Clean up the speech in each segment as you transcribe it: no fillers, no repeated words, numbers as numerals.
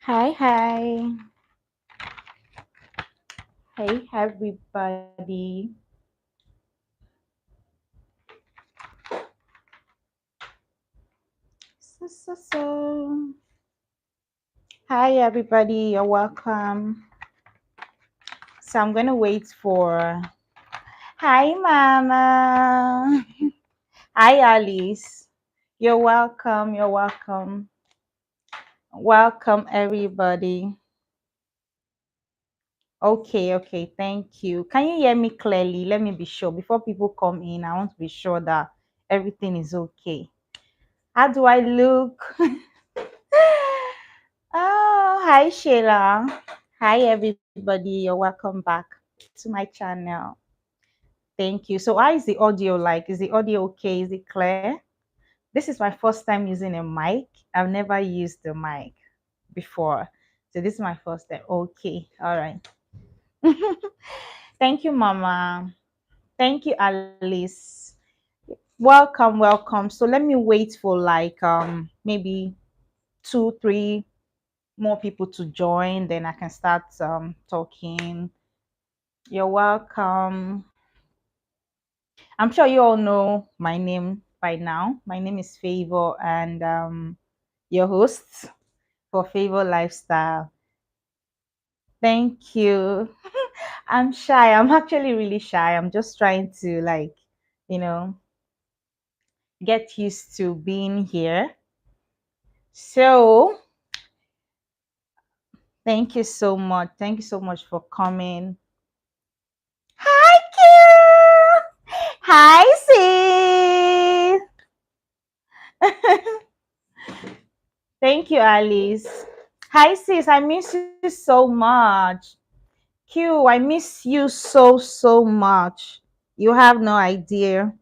Hi, hi. Hey, everybody. So. Hi, everybody. You're welcome. So, I'm going to wait for. Hi, Mama. Hi, Alice. You're welcome. You're welcome. Welcome, everybody. Okay, okay. Thank you. Can you hear me clearly? Let me be sure. Before people come in, I want to be sure that everything is okay. How do I look? Oh, hi Sheila. Hi everybody. You're welcome back to my channel. Thank you. So how is the audio like? Is the audio okay? Is it clear? This is my first time using a mic. I've never used the mic before. So this is my first time. Okay. All right. Thank you, Mama. Thank you, Alice. Welcome, welcome. So let me wait for like maybe 2, 3 more people to join, then I can start talking. You're welcome. I'm sure you all know my name by now. My name is Favor, and your host for Favor Lifestyle. Thank you. I'm shy. I'm actually really shy. I'm just trying to you know, get used to being here. So thank you so much. Thank you so much for coming. Hi, Q. Hi, sis. Thank you, Alice. Hi, sis. I miss you so much. Q, I miss you so, so much. You have no idea.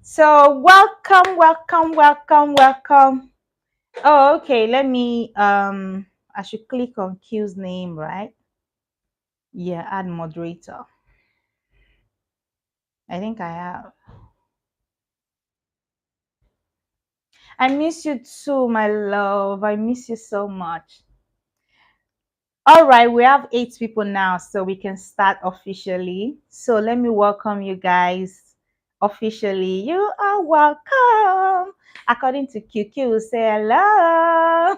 So, welcome, welcome, welcome, welcome. Oh, okay. Let me, I should click on Q's name, right? Yeah, add moderator. I think I have. I miss you too, my love. I miss you so much. All right, we have 8 people now, so we can start officially. So let me welcome you guys officially. You are welcome. According to QQ, say hello.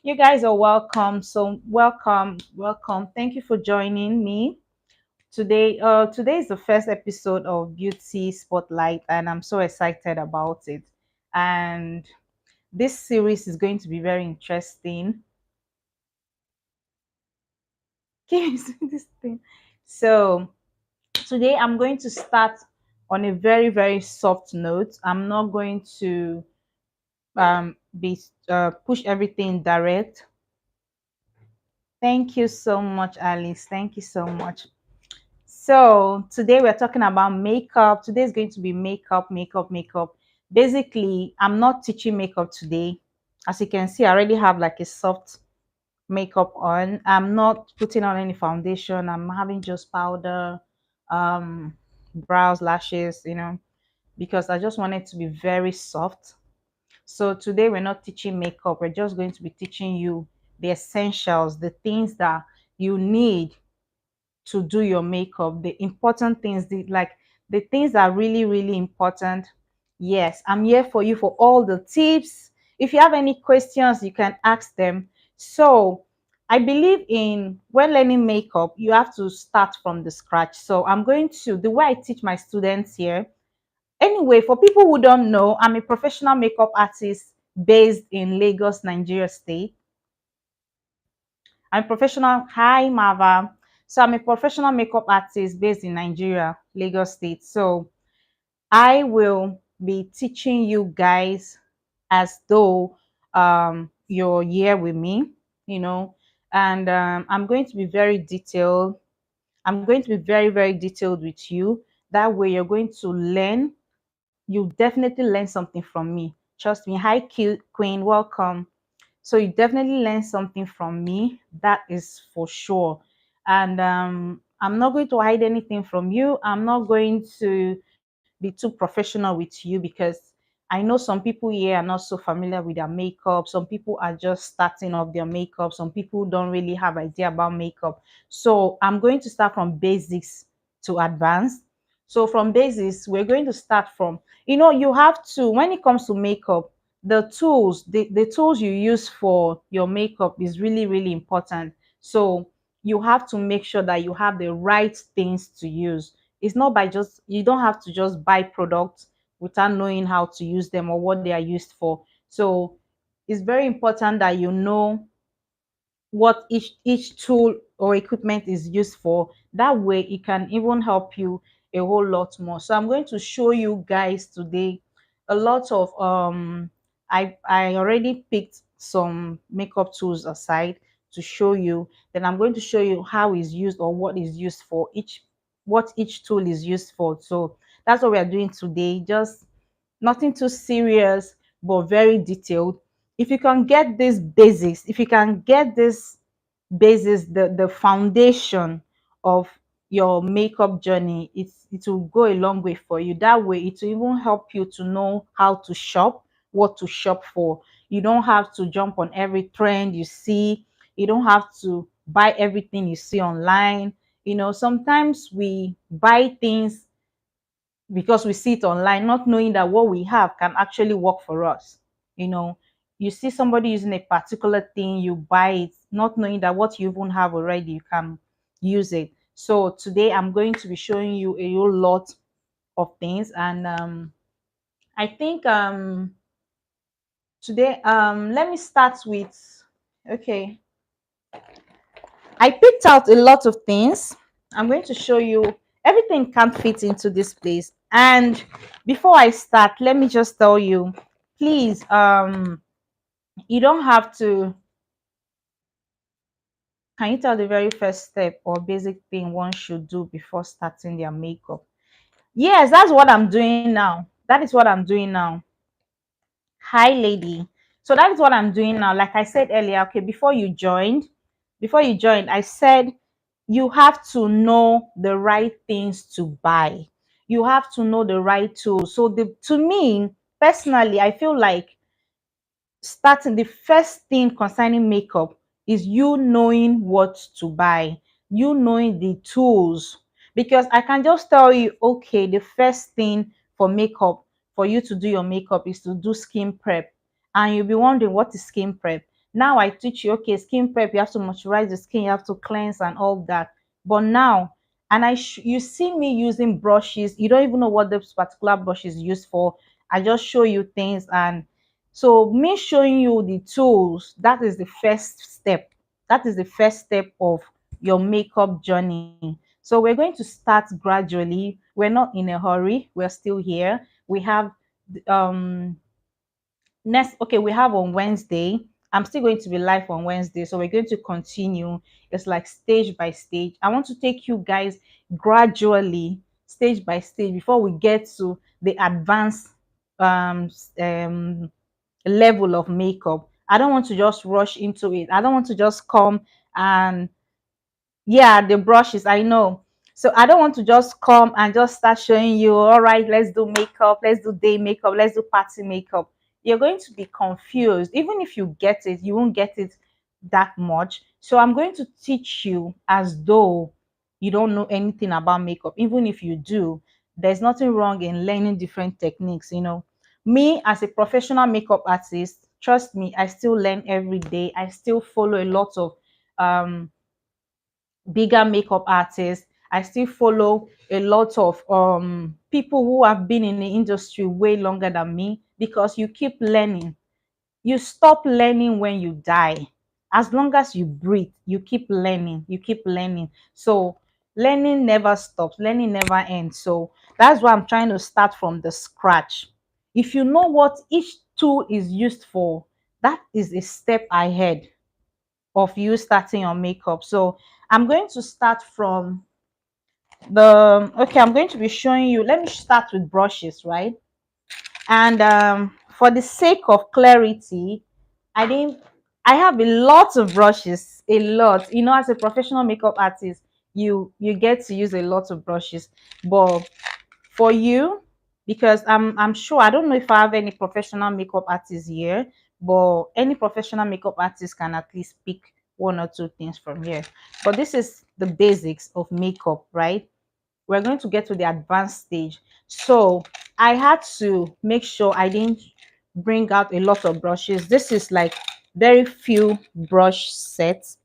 You guys are welcome. So welcome, welcome. Thank you for joining me today. Today is the first episode of Beauty Spotlight, and I'm so excited about it. And this series is going to be very interesting. This thing. So today I'm going to start on a very, very soft note. I'm not going to be push everything direct. Thank you so much, Alice. Thank you so much. So today we're talking about makeup. Today is going to be makeup, makeup, makeup. Basically, I'm not teaching makeup today. As you can see, I already have like a soft makeup on. I'm not putting on any foundation. I'm having just powder, um, brows, lashes, because I just want it to be very soft. So today we're not teaching makeup. We're just going to be teaching you the essentials, the things that you need to do your makeup, the important things, the things that are really, really important. Yes, I'm here for you for all the tips. If you have any questions, you can ask them. So I believe in when learning makeup, you have to start from the scratch. So I'm going to the way I teach my students here. Anyway, for people who don't know, I'm a professional makeup artist based in Lagos, Nigeria state. I'm professional. Hi, Mava. So I'm a professional makeup artist based in Nigeria, Lagos State. So I will be teaching you guys as though you're here with me, you know, and I'm going to be very detailed. I'm going to be very, very detailed with you. That way, you're going to learn. You definitely learn something from me. Trust me. Hi, cute queen. Welcome. So you definitely learn something from me. That is for sure. And I'm not going to hide anything from you. I'm not going to be too professional with you because I know some people here are not so familiar with their makeup. Some people are just starting off their makeup. Some people don't really have idea about makeup. So I'm going to start from basics to advanced. So from basics, we're going to start from, you have to, when it comes to makeup, the tools you use for your makeup is really, really important. So you have to make sure that you have the right things to use. It's not by just, you don't have to just buy products without knowing how to use them or what they are used for. So it's very important that you know what each tool or equipment is used for. That way it can even help you a whole lot more. So I'm going to show you guys today a lot of I already picked some makeup tools aside to show you. Then I'm going to show you how it's used or what is used for each, what each tool is used for. So that's what we are doing today. Just nothing too serious, but very detailed. If you can get these basics, if you can get this basis, the foundation of your makeup journey, it will go a long way for you. That way it will even help you to know how to shop, what to shop for. You don't have to jump on every trend you see. You don't have to buy everything you see online. Sometimes we buy things because we see it online, not knowing that what we have can actually work for us. You know, you see somebody using a particular thing, you buy it, not knowing that what you even have already, you can use it. So today I'm going to be showing you a whole lot of things, and I think today let me start with, okay, I picked out a lot of things. I'm going to show you. Everything can't fit into this place. And before I start, let me just tell you, please, you don't have to. Can you tell the very first step or basic thing one should do before starting their makeup? Yes, that's what I'm doing now. That is what I'm doing now. Hi, lady. So that is what I'm doing now. Like I said earlier, okay, before you joined, I said you have to know the right things to buy. You have to know the right tools. So to me, personally, I feel like starting, the first thing concerning makeup is you knowing what to buy, you knowing the tools. Because I can just tell you, okay, the first thing for makeup, for you to do your makeup, is to do skin prep. And you'll be wondering, what is skin prep? Now I teach you, okay, skin prep, you have to moisturize the skin, you have to cleanse and all that. But now, and you see me using brushes, you don't even know what this particular brush is used for. I just show you things, and so me showing you the tools, that is the first step. That is the first step of your makeup journey. So we're going to start gradually. We're not in a hurry. We're still here. We have next, okay, we have on Wednesday. I'm still going to be live on Wednesday. So we're going to continue. It's like stage by stage. I want to take you guys gradually, stage by stage, before we get to the advanced um level of makeup. I don't want to just rush into it. I don't want to just come and, yeah, the brushes, I know. So I don't want to just come and just start showing you, all right, let's do makeup, let's do day makeup, let's do party makeup. You're going to be confused. Even if you get it, you won't get it that much. So I'm going to teach you as though you don't know anything about makeup. Even if you do, there's nothing wrong in learning different techniques. Me as a professional makeup artist, trust me, I still learn every day. I still follow a lot of um bigger makeup artists. I still follow a lot of people who have been in the industry way longer than me, because you keep learning. You stop learning when you die. As long as you breathe, you keep learning, you keep learning. So learning never stops, learning never ends. So that's why I'm trying to start from the scratch. If you know what each tool is used for, that is a step ahead of you starting your makeup. So I'm going to start from okay, I'm going to be showing you. Let me start with brushes, right? And for the sake of clarity, I didn't I have a lot of brushes, a lot. As a professional makeup artist, you get to use a lot of brushes. But for you, because I'm sure, I don't know if I have any professional makeup artists here, but any professional makeup artist can at least pick one or two things from here. But this is the basics of makeup, right? We're going to get to the advanced stage. So I had to make sure I didn't bring out a lot of brushes. This is like very few brush sets.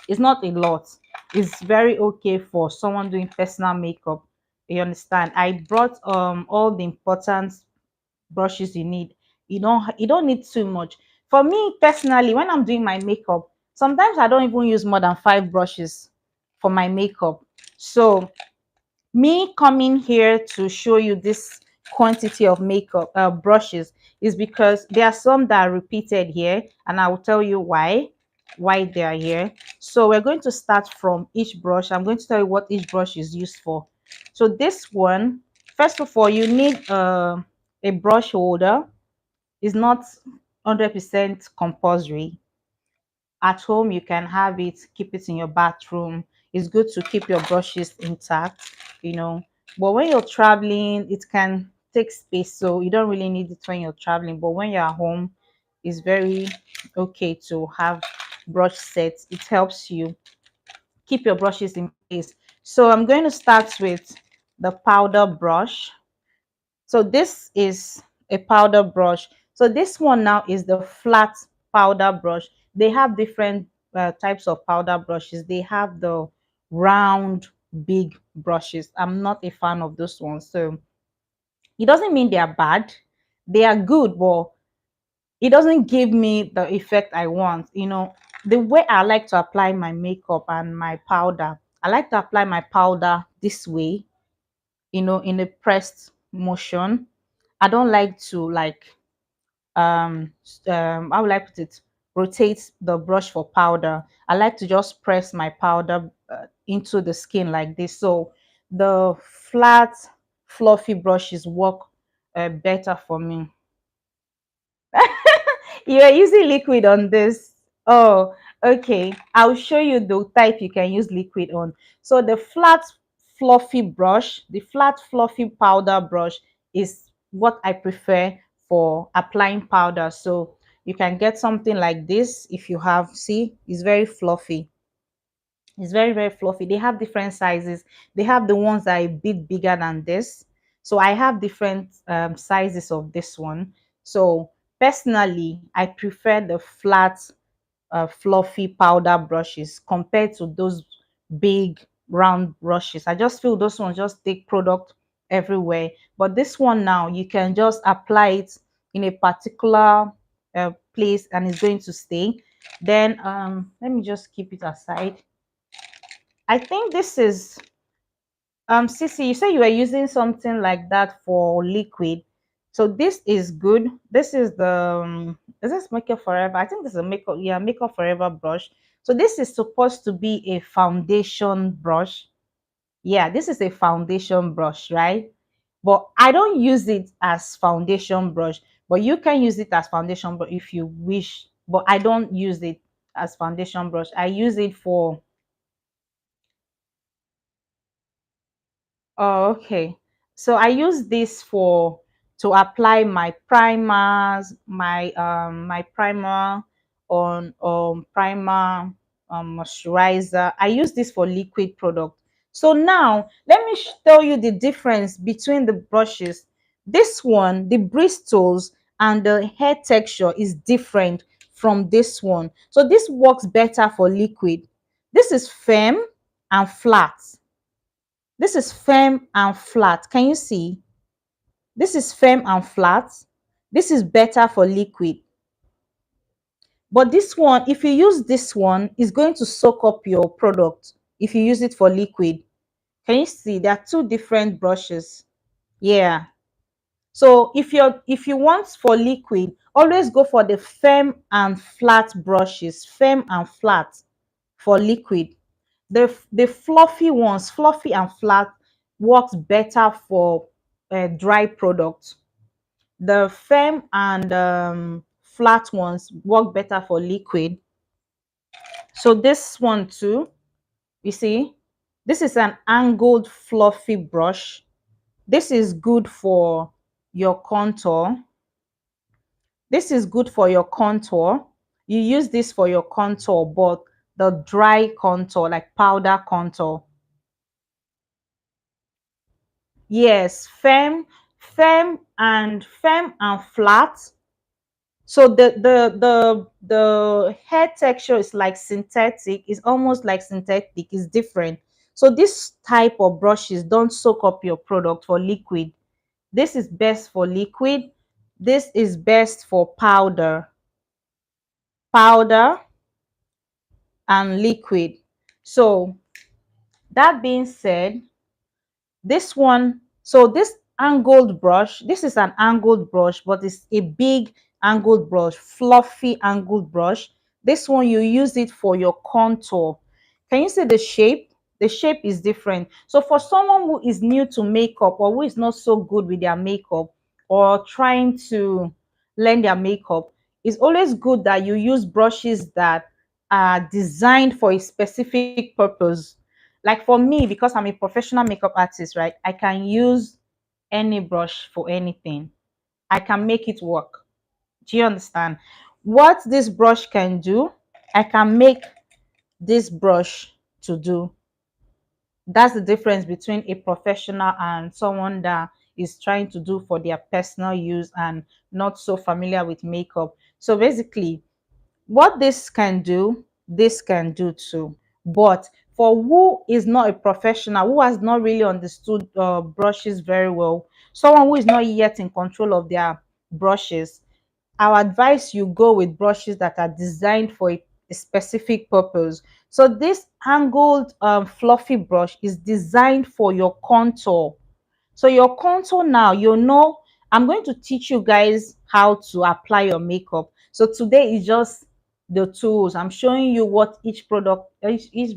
It's not a lot. It's very okay for someone doing personal makeup. You understand? I brought all the important brushes you need. You don't need too much. For me personally, when I'm doing my makeup, sometimes I don't even use more than 5 brushes for my makeup. So me coming here to show you this quantity of makeup brushes is because there are some that are repeated here, and I will tell you why they are here. So we're going to start from each brush. I'm going to tell you what each brush is used for. So this one, first of all, you need a brush holder. It's not 100% compulsory. At home you can have it, keep it in your bathroom. It's good to keep your brushes intact. But when you're traveling, it can take space, so you don't really need it when you're traveling. But when you're at home, it's very okay to have brush sets. It helps you keep your brushes in place. So I'm going to start with the powder brush. So this is a powder brush. So this one now is the flat powder brush. They have different types of powder brushes. They have the round, big brushes. I'm not a fan of those ones. So it doesn't mean they are bad. They are good, but it doesn't give me the effect I want. The way I like to apply my makeup and my powder, I like to apply my powder this way, in a pressed motion. I don't like to how would I put it, rotate the brush for powder. I like to just press my powder into the skin like this. So the flat, fluffy brushes work better for me. You are using liquid on this. Oh, okay. I'll show you the type you can use liquid on. So the flat fluffy brush, the flat fluffy powder brush is what I prefer for applying powder. So you can get something like this if you have, see, it's very fluffy. It's very, very fluffy. They have different sizes. They have the ones that are a bit bigger than this. So I have different sizes of this one. So personally, I prefer the flat, fluffy powder brushes compared to those big round brushes. I just feel those ones just take product everywhere. But this one now, you can just apply it in a particular place and it's going to stay. Then let me just keep it aside. I think this is Sissy, you say you were using something like that for liquid. So this is good. This is the is this Makeup Forever? I think this is a Makeup Forever brush. So this is supposed to be a foundation brush. Yeah, this is a foundation brush, right? But I don't use it as foundation brush. But you can use it as foundation brush if you wish. But I don't use it as foundation brush. I use it for Oh, okay. So I use this for to apply my primers, my primer on primer, moisturizer. I use this for liquid product. So now let me tell you the difference between the brushes. This one, the bristles and the hair texture is different from this one. So this works better for liquid. This is firm and flat. This is firm and flat. Can you see? This is firm and flat. This is better for liquid. But this one, if you use this one, is going to soak up your product if you use it for liquid. Can you see? There are two different brushes. Yeah. So if you want for liquid, always go for the firm and flat brushes. Firm and flat for liquid. The fluffy ones, fluffy and flat, works better for dry products. The firm and flat ones work better for liquid. So this one too, you see, this is an angled fluffy brush. This is good for your contour. This is good for your contour. You use this for your contour, but the dry contour, like powder contour. Yes, firm and flat. So the hair texture is like synthetic. It's almost like synthetic. It's different. So this type of brushes don't soak up your product for liquid. This is best for liquid. This is best for powder and liquid. So that being said, this one, so this angled brush, this is an angled brush, but it's a big angled brush, fluffy angled brush. This one, you use it for your contour. Can you see the shape? The shape is different. So for someone who is new to makeup, or who is not so good with their makeup, or trying to learn their makeup, it's always good that you use brushes that are designed for a specific purpose. Like for me, because I'm a professional makeup artist, right? I can use any brush for anything. I can make it work. Do you understand? What this brush can do, I can make this brush to do. That's the difference between a professional and someone that is trying to do for their personal use and not so familiar with makeup. So basically, what this can do too. But for who is not a professional, who has not really understood brushes very well, someone who is not yet in control of their brushes, I would advise you go with brushes that are designed for a specific purpose. So this angled fluffy brush is designed for your contour. So your contour now, you know, I'm going to teach you guys how to apply your makeup. So today is just the tools. I'm showing you what each product, each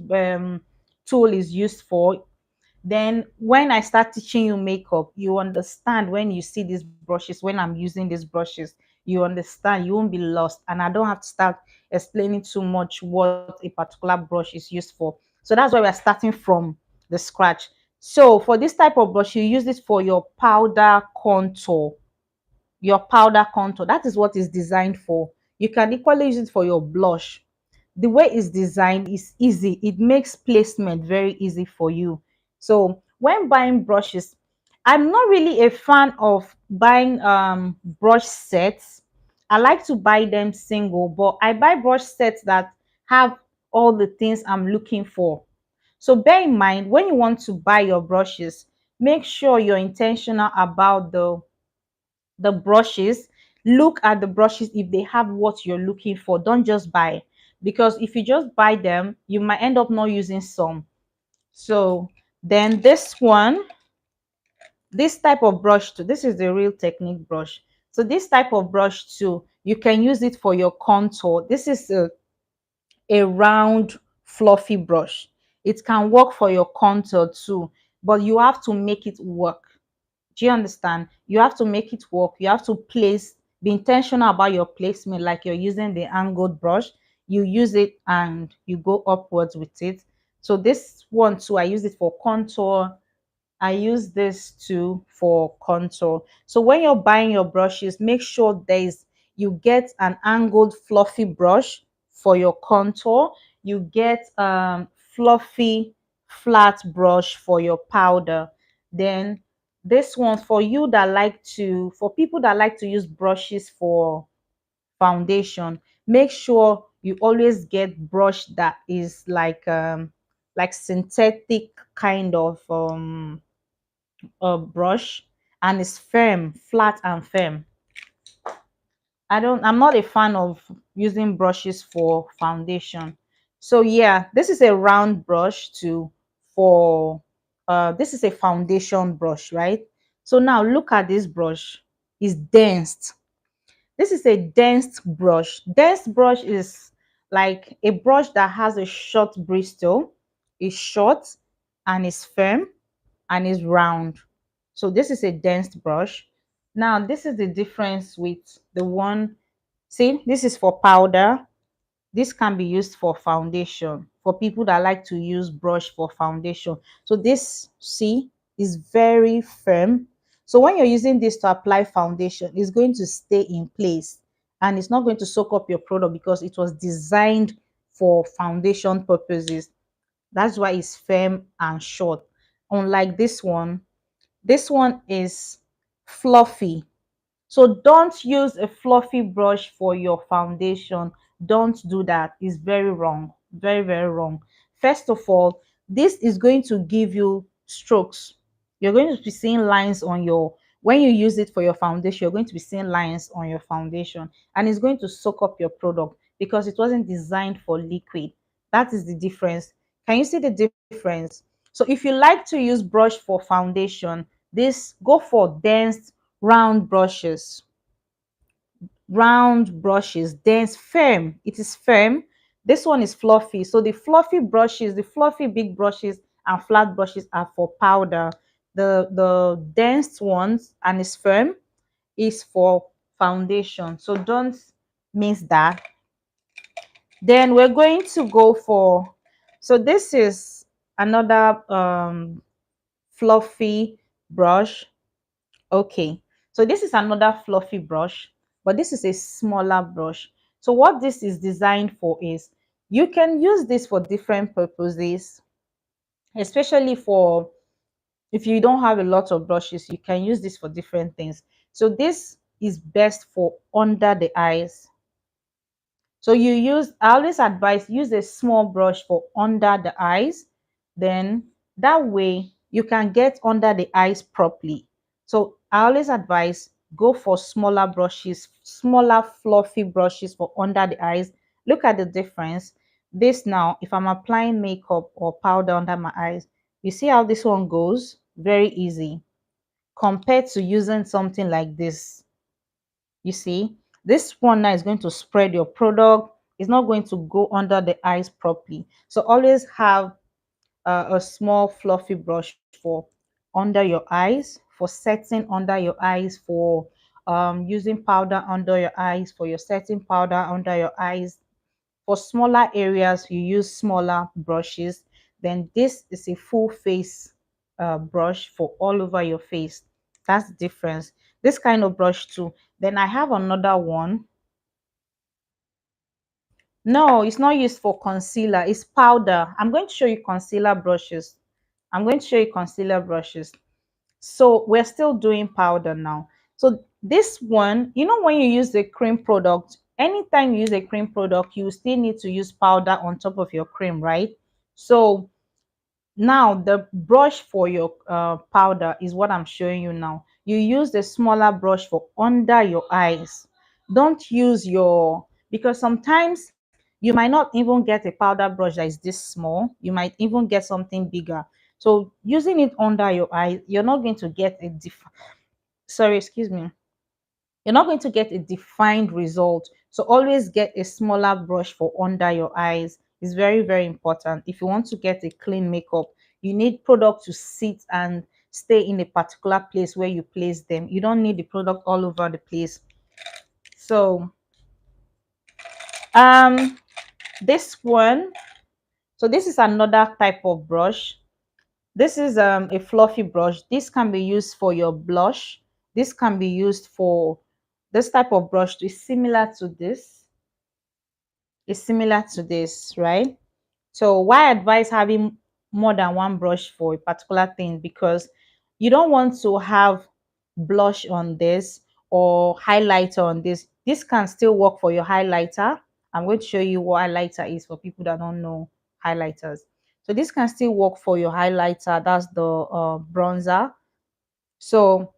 tool is used for. Then when I start teaching you makeup, you understand when you see these brushes, when I'm using these brushes, you understand, you won't be lost. And I don't have to start explaining too much what a particular brush is used for. So that's why we're starting from the scratch. So for this type of brush, you use this for your powder contour. Your powder contour. That is what it's designed for. You can equally use it for your blush. The way it's designed is easy. It makes placement very easy for you. So when buying brushes, I'm not really a fan of buying brush sets. I like to buy them single, but I buy brush sets that have all the things I'm looking for. So bear in mind, when you want to buy your brushes, make sure you're intentional about the brushes. Look at the brushes if they have what you're looking for. Don't just buy, because if you just buy them, you might end up not using some. So then this type of brush too, this is the Real Technique brush. So this type of brush too, you can use it for your contour. This is a round fluffy brush. It can work for your contour too, but you have to make it work. Do you understand? You have to make it work. You have to be intentional about your placement, like you're using the angled brush. You use it and you go upwards with it. So this one too, I use it for contour. I use this too for contour. So when you're buying your brushes, make sure you get an angled fluffy brush for your contour. You get fluffy flat brush for your powder. Then this one for people that like to use brushes for foundation, make sure you always get brush that is like synthetic kind of brush, and it's firm, flat and firm. I'm not a fan of using brushes for foundation. So yeah, this is a round brush to for this is a foundation brush, right? So now look at this brush. It's dense. This is a dense brush. Dense brush is like a brush that has a short bristle, is short and is firm and is round. So this is a dense brush. Now this is the difference with the one. See, this is for powder. This can be used for foundation, for people that like to use brush for foundation. So this, see, is very firm. So when you're using this to apply foundation, it's going to stay in place and it's not going to soak up your product because it was designed for foundation purposes. That's why it's firm and short. Unlike this one is fluffy. So don't use a fluffy brush for your foundation. Don't do that. It's very wrong. Very, very wrong. First of all, this is going to give you strokes. You're going to be seeing lines on your, when you use it for your foundation, you're going to be seeing lines on your foundation and it's going to soak up your product because it wasn't designed for liquid. That is the difference. Can you see the difference? So if you like to use brush for foundation, this go for dense round brushes. Round brushes, dense, firm. It is firm. This one is fluffy. So the fluffy brushes, the fluffy big brushes and flat brushes are for powder. The dense ones and is firm is for foundation. So don't miss that. Then we're going to go for, so this is another fluffy brush. Okay, so this is another fluffy brush, but this is a smaller brush. So what this is designed for is you can use this for different purposes, especially for if you don't have a lot of brushes, you can use this for different things. So this is best for under the eyes. So you use, I always advise use a small brush for under the eyes. Then that way you can get under the eyes properly. So I always advise go for smaller brushes, smaller fluffy brushes for under the eyes. Look at the difference. This now, if I'm applying makeup or powder under my eyes, you see how this one goes? Very easy compared to using something like this. You see, this one now is going to spread your product. It's not going to go under the eyes properly. So always have a small fluffy brush for under your eyes, for setting under your eyes, for using powder under your eyes, for your setting powder under your eyes. For smaller areas, you use smaller brushes. Then this is a full face brush for all over your face. That's the difference. This kind of brush too. Then I have another one. No, it's not used for concealer. It's powder. I'm going to show you concealer brushes. I'm going to show you concealer brushes. So we're still doing powder now. So this one, you know, when you use a cream product, anytime you use a cream product, you still need to use powder on top of your cream, right? So now the brush for your powder is what I'm showing you now. You use the smaller brush for under your eyes. Don't use your, because sometimes you might not even get a powder brush that is this small. You might even get something bigger. So using it under your eye, you're not going to get a sorry, excuse me, you're not going to get a defined result. So always get a smaller brush for under your eyes. It's very, very important. If you want to get a clean makeup, you need product to sit and stay in a particular place where you place them. You don't need the product all over the place. So um this one, so this is another type of brush. This is a fluffy brush. This can be used for your blush. This can be used for, this type of brush is similar to this. It's similar to this, right? So why advise having more than one brush for a particular thing? Because you don't want to have blush on this or highlighter on this. This can still work for your highlighter. I'm going to show you what highlighter is for people that don't know highlighters. So this can still work for your highlighter. That's the bronzer. So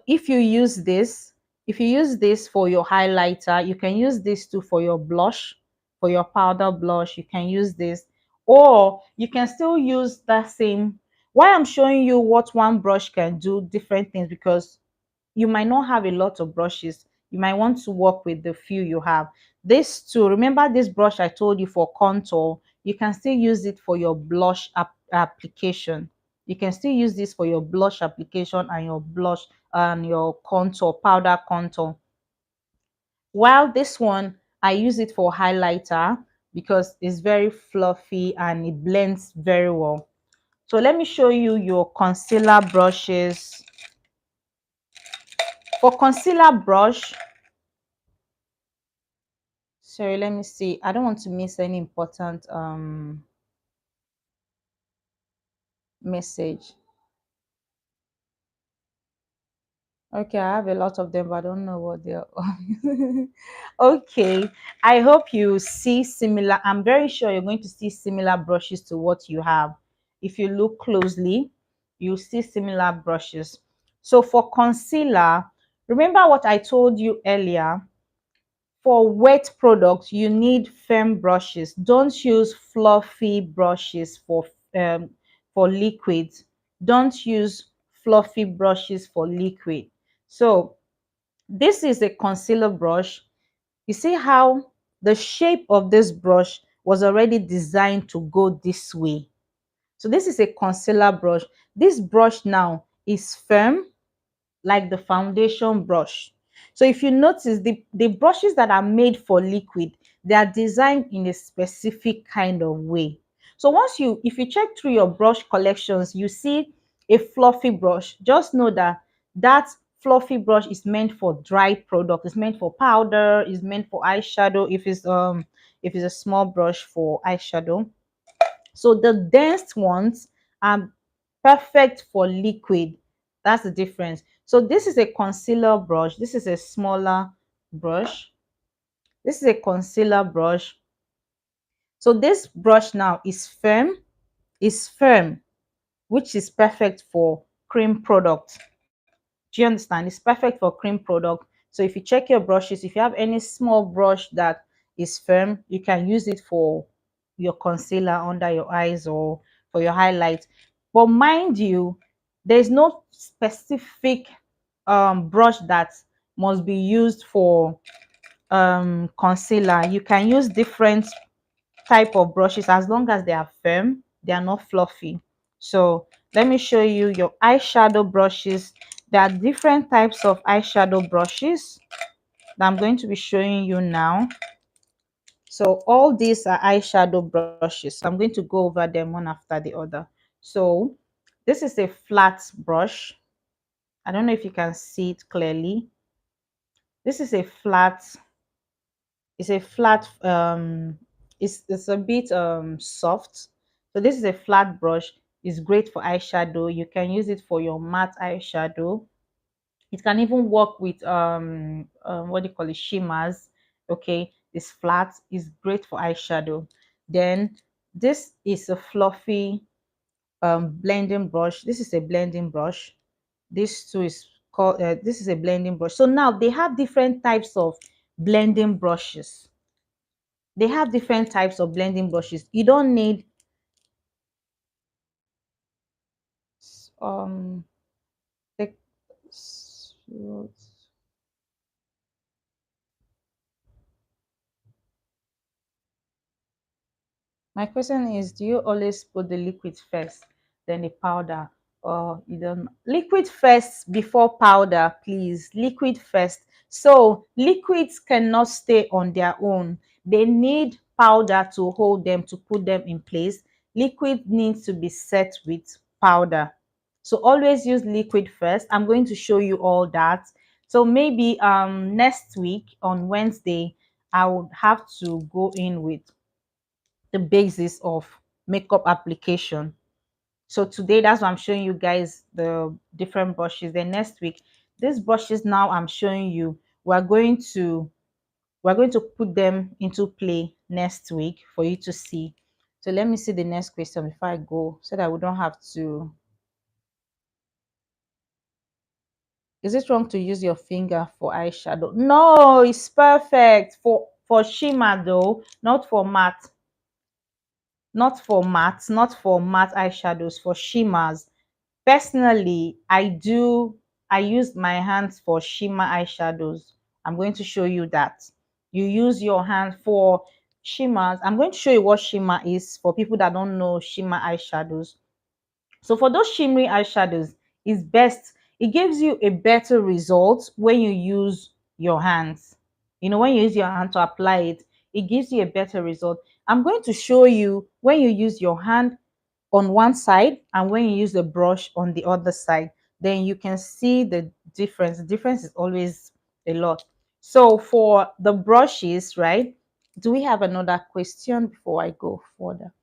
if you use this, if you use this for your highlighter, you can use this too for your blush, for your powder blush. You can use this, or you can still use that same. Why I'm showing you what one brush can do different things, because you might not have a lot of brushes. You might want to work with the few you have. This too, remember this brush I told you for contour, you can still use it for your blush application. You can still use this for your blush application and your blush and your contour, powder contour. While this one, I use it for highlighter because it's very fluffy and it blends very well. So let me show you your concealer brushes. For concealer brush, sorry, let me see. I don't want to miss any important message. Okay, I have a lot of them, but I don't know what they're on. Okay, I hope you see similar. I'm very sure you're going to see similar brushes to what you have. If you look closely, you'll see similar brushes. So for concealer, remember what I told you earlier. For wet products, you need firm brushes. Don't use fluffy brushes um, for liquids. Don't use fluffy brushes for liquid. So this is a concealer brush. You see how the shape of this brush was already designed to go this way. So this is a concealer brush. This brush now is firm like the foundation brush. So if you notice, the brushes that are made for liquid, they are designed in a specific kind of way. So if you check through your brush collections, you see a fluffy brush, just know that that fluffy brush is meant for dry product. It's meant for powder, it's meant for eyeshadow, if it's a small brush for eyeshadow. So the dense ones are perfect for liquid. That's the difference. So this is a concealer brush. This is a smaller brush. This is a concealer brush. So this brush now is firm, which is perfect for cream product. Do you understand? It's perfect for cream product. So if you check your brushes, if you have any small brush that is firm, you can use it for your concealer under your eyes or for your highlights. But mind you, there's no specific brush that must be used for concealer. You can use different type of brushes as long as they are firm, they are not fluffy. So let me show you your eyeshadow brushes. There are different types of eyeshadow brushes that I'm going to be showing you now. So all these are eyeshadow brushes. I'm going to go over them one after the other. So this is a flat brush. I don't know if you can see it clearly. This is a flat, it's a flat it's a bit soft. So this is a flat brush. It's great for eyeshadow. You can use it for your matte eyeshadow. It can even work with what do you call it, shimmers. Okay, it's flat, it's great for eyeshadow. Then this is a fluffy blending brush. This is a blending brush. This too is called this is a blending brush. So now they have different types of blending brushes. They have different types of blending brushes. You don't need um like, my question is, do you always put the liquid first, then the powder, or you don't? Liquid first before powder, please. Liquid first. So liquids cannot stay on their own. They need powder to hold them, to put them in place. Liquid needs to be set with powder. So always use liquid first. I'm going to show you all that. So maybe next week on Wednesday, I would have to go in with the basis of makeup application. So today, that's why I'm showing you guys the different brushes. Then next week, these brushes now I'm showing you, we're going to put them into play next week for you to see. So let me see the next question before I go, so that we don't have to. Is it wrong to use your finger for eyeshadow? No, it's perfect for shimmer though, not for matte. Not for matte eyeshadows, for shimmers. Personally, I use my hands for shimmer eyeshadows. I'm going to show you that. You use your hand for shimmers. I'm going to show you what shimmer is for people that don't know shimmer eyeshadows. So for those shimmery eyeshadows, it's best, it gives you a better result when you use your hands. You know, when you use your hand to apply it, it gives you a better result. I'm going to show you when you use your hand on one side and when you use the brush on the other side, then you can see the difference. The difference is always a lot. So for the brushes, right? Do we have another question before I go further?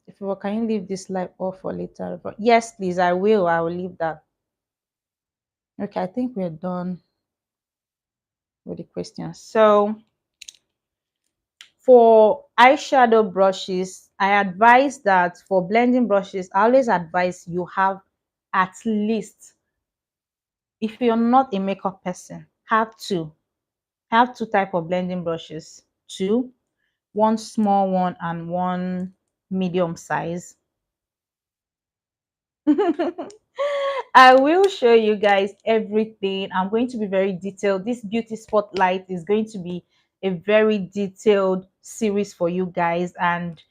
If you can you leave this live off for later? But yes, please, I will. I will leave that. Okay, I think we're done with the questions. So for eyeshadow brushes, I advise that for blending brushes, I always advise you have at least, if you're not a makeup person, have two type of blending brushes. Two, one small one and one medium size. I will show you guys everything. I'm going to be very detailed. This beauty spotlight is going to be a very detailed series for you guys, and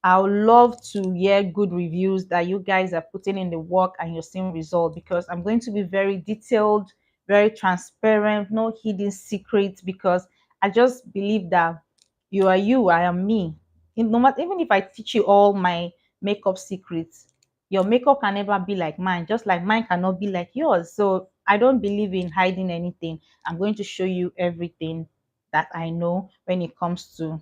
I would love to hear good reviews that you guys are putting in the work and you're seeing results, because I'm going to be very detailed, very transparent, no hidden secrets, because I just believe that you are you, I am me. No matter, even if I teach you all my makeup secrets, your makeup can never be like mine, just like mine cannot be like yours. So I don't believe in hiding anything. I'm going to show you everything that I know when it comes to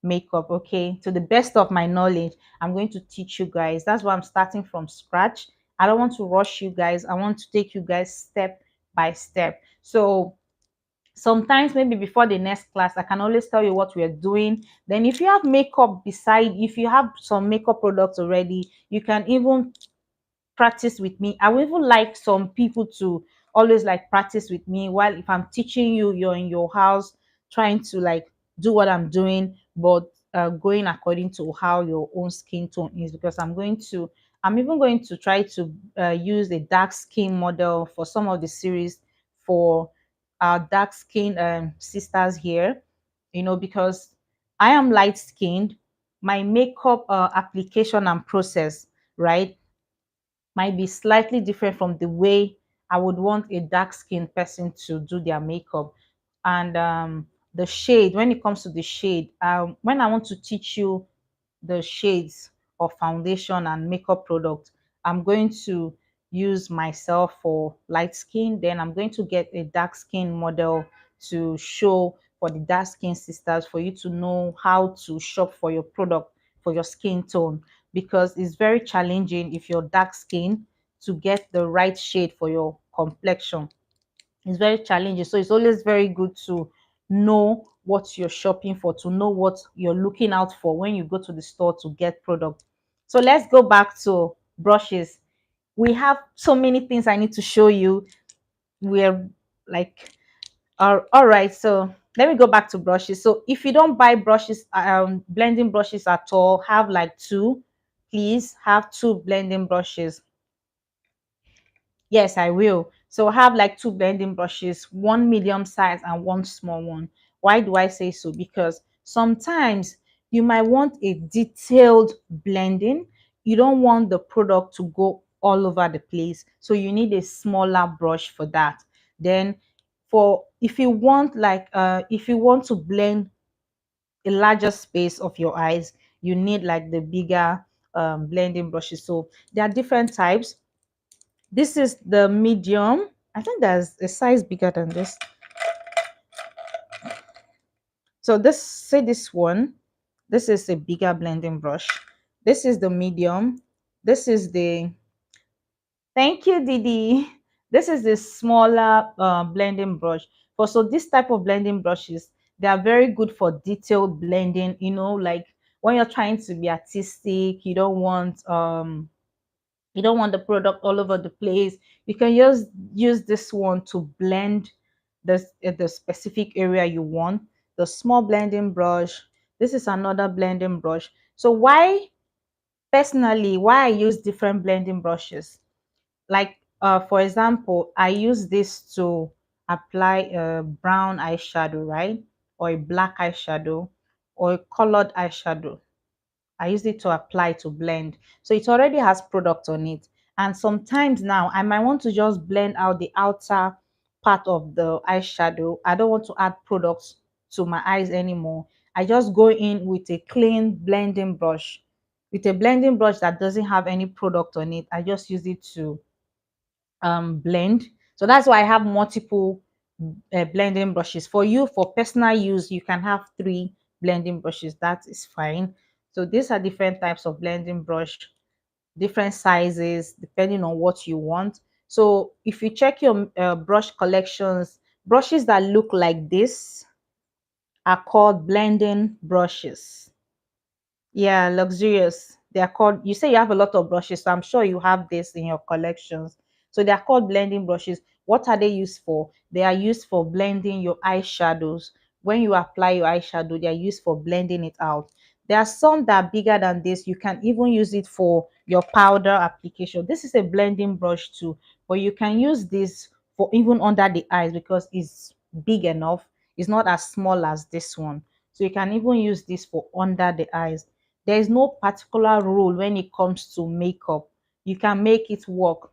makeup. Okay, to the best of my knowledge, I'm going to teach you guys. That's why I'm starting from scratch. I don't want to rush you guys. I want to take you guys step by step. So sometimes maybe before the next class, I can always tell you what we're doing. Then if you have makeup beside, if you have some makeup products already, you can even practice with me. I would even like some people to always like practice with me while, if I'm teaching you, you're in your house trying to like do what I'm doing, but going according to how your own skin tone is. Because I'm even going to try to use a dark skin model for some of the series for our dark skin sisters here, because I am light skinned. My makeup application and process, right, might be slightly different from the way I would want a dark skinned person to do their makeup. And the shade, when it comes to the shade, when I want to teach you the shades of foundation and makeup product, I'm going to use myself for light skin. Then I'm going to get a dark skin model to show for the dark skin sisters, for you to know how to shop for your product for your skin tone, because it's very challenging if you're dark skin to get the right shade for your complexion. It's very challenging. So it's always very good to know what you're shopping for, to know what you're looking out for when you go to the store to get product. So let's go back to brushes. We have so many things I need to show you. We're like, all right, so let me go back to brushes. So if you don't buy brushes, blending brushes at all, have like two. Please have two blending brushes. Yes, I will. So have like two blending brushes, one medium size and one small one. Why do I say so? Because sometimes you might want a detailed blending. You don't want the product to go all over the place. So you need a smaller brush for that. Then for if you want like if you want to blend a larger space of your eyes, you need like the bigger blending brushes. So there are different types. This is the medium. I think there's a size bigger than this. So this, say this one, this is a bigger blending brush. This is the medium. This is the, thank you, Didi. This is the smaller blending brush. So this type of blending brushes, they are very good for detailed blending, like when you're trying to be artistic, you don't want the product all over the place. You can just use this one to blend the specific area you want. The small blending brush. This is another blending brush. So why I use different blending brushes? Like for example, I use this to apply a brown eyeshadow, right? Or a black eyeshadow, or a colored eyeshadow. I use it to apply to blend. So it already has product on it. And sometimes now I might want to just blend out the outer part of the eyeshadow. I don't want to add products to my eyes anymore. I just go in with a clean blending brush with a blending brush that doesn't have any product on it. I just use it to blend. So that's why I have multiple blending brushes. For you, for personal use, you can have three blending brushes. That is fine. So these are different types of blending brush, different sizes depending on what you want. So if you check your brush collections, brushes that look like this are called blending brushes. Yeah, luxurious. They are called, you say you have a lot of brushes, so I'm sure you have this in your collections. So they are called blending brushes. What are they used for? They are used for blending your eyeshadows. When you apply your eyeshadow, they are used for blending it out. There are some that are bigger than this. You can even use it for your powder application. This is a blending brush too, but you can use this for even under the eyes because it's big enough. It's not as small as this one. So you can even use this for under the eyes. There is no particular rule when it comes to makeup. You can make it work.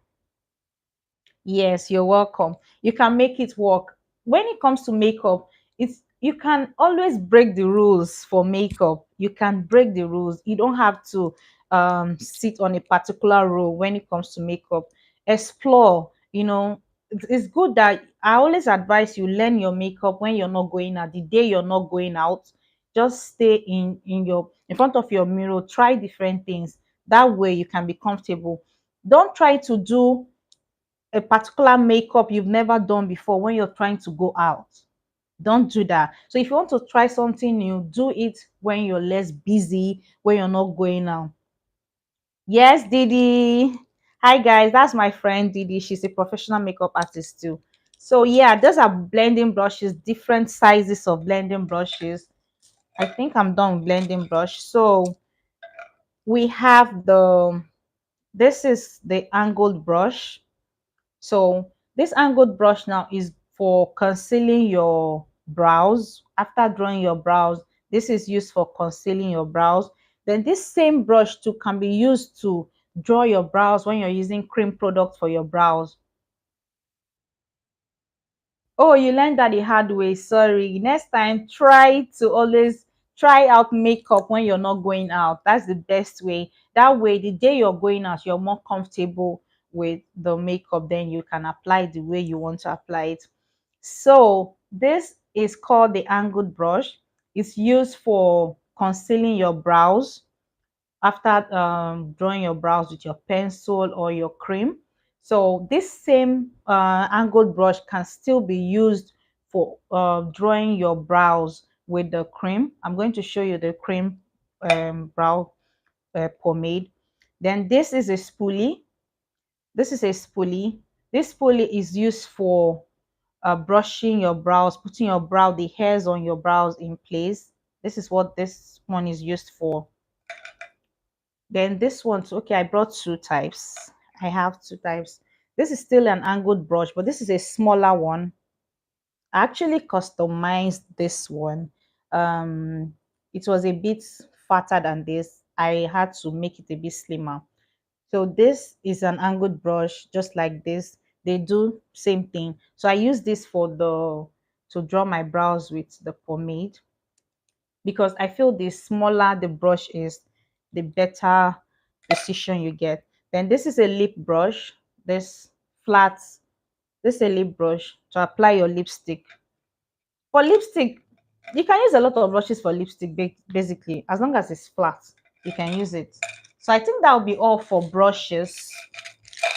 Yes, you're welcome. You can make it work. When it comes to makeup, it's you can always break the rules for makeup. You can break the rules. You don't have to sit on a particular rule when it comes to makeup. Explore, it's good that I always advise you learn your makeup when you're not going out. The day you're not going out, just stay in front of your mirror, try different things. That way you can be comfortable. Don't try to do a particular makeup you've never done before when you're trying to go out. Don't do that. So if you want to try something new, do it when you're less busy, when you're not going out. Yes, Didi. Hi guys, that's my friend Didi. She's a professional makeup artist too. So yeah, those are blending brushes, different sizes of blending brushes. I think I'm done with blending brush. So we have this is the angled brush. So this angled brush now is for concealing your brows. After drawing your brows, this is used for concealing your brows. Then this same brush too can be used to draw your brows when you're using cream product for your brows. Oh, you learned that the hard way. Sorry. Next time, try to always try out makeup when you're not going out. That's the best way. That way, the day you're going out, you're more comfortable with the makeup. Then you can apply the way you want to apply it. So, this is called the angled brush. It's used for concealing your brows after drawing your brows with your pencil or your cream. So this same angled brush can still be used for drawing your brows with the cream. I'm going to show you the cream brow pomade. Then this is a spoolie. This is a spoolie. This spoolie is used for brushing your brows, putting your brow, the hairs on your brows in place. This is what this one is used for. Then this one too. Okay, I brought two types. I have two types. This is still an angled brush, but this is a smaller one. I actually customized this one. Um, it was a bit fatter than this. I had to make it a bit slimmer. So this is an angled brush, just like this. They do same thing. So I use this for the to draw my brows with the pomade because I feel the smaller the brush is, the better precision you get. Then this is a lip brush. This flat, this is a lip brush to apply your lipstick. For lipstick, you can use a lot of brushes for lipstick, basically, as long as it's flat, you can use it. So I think that will be all for brushes.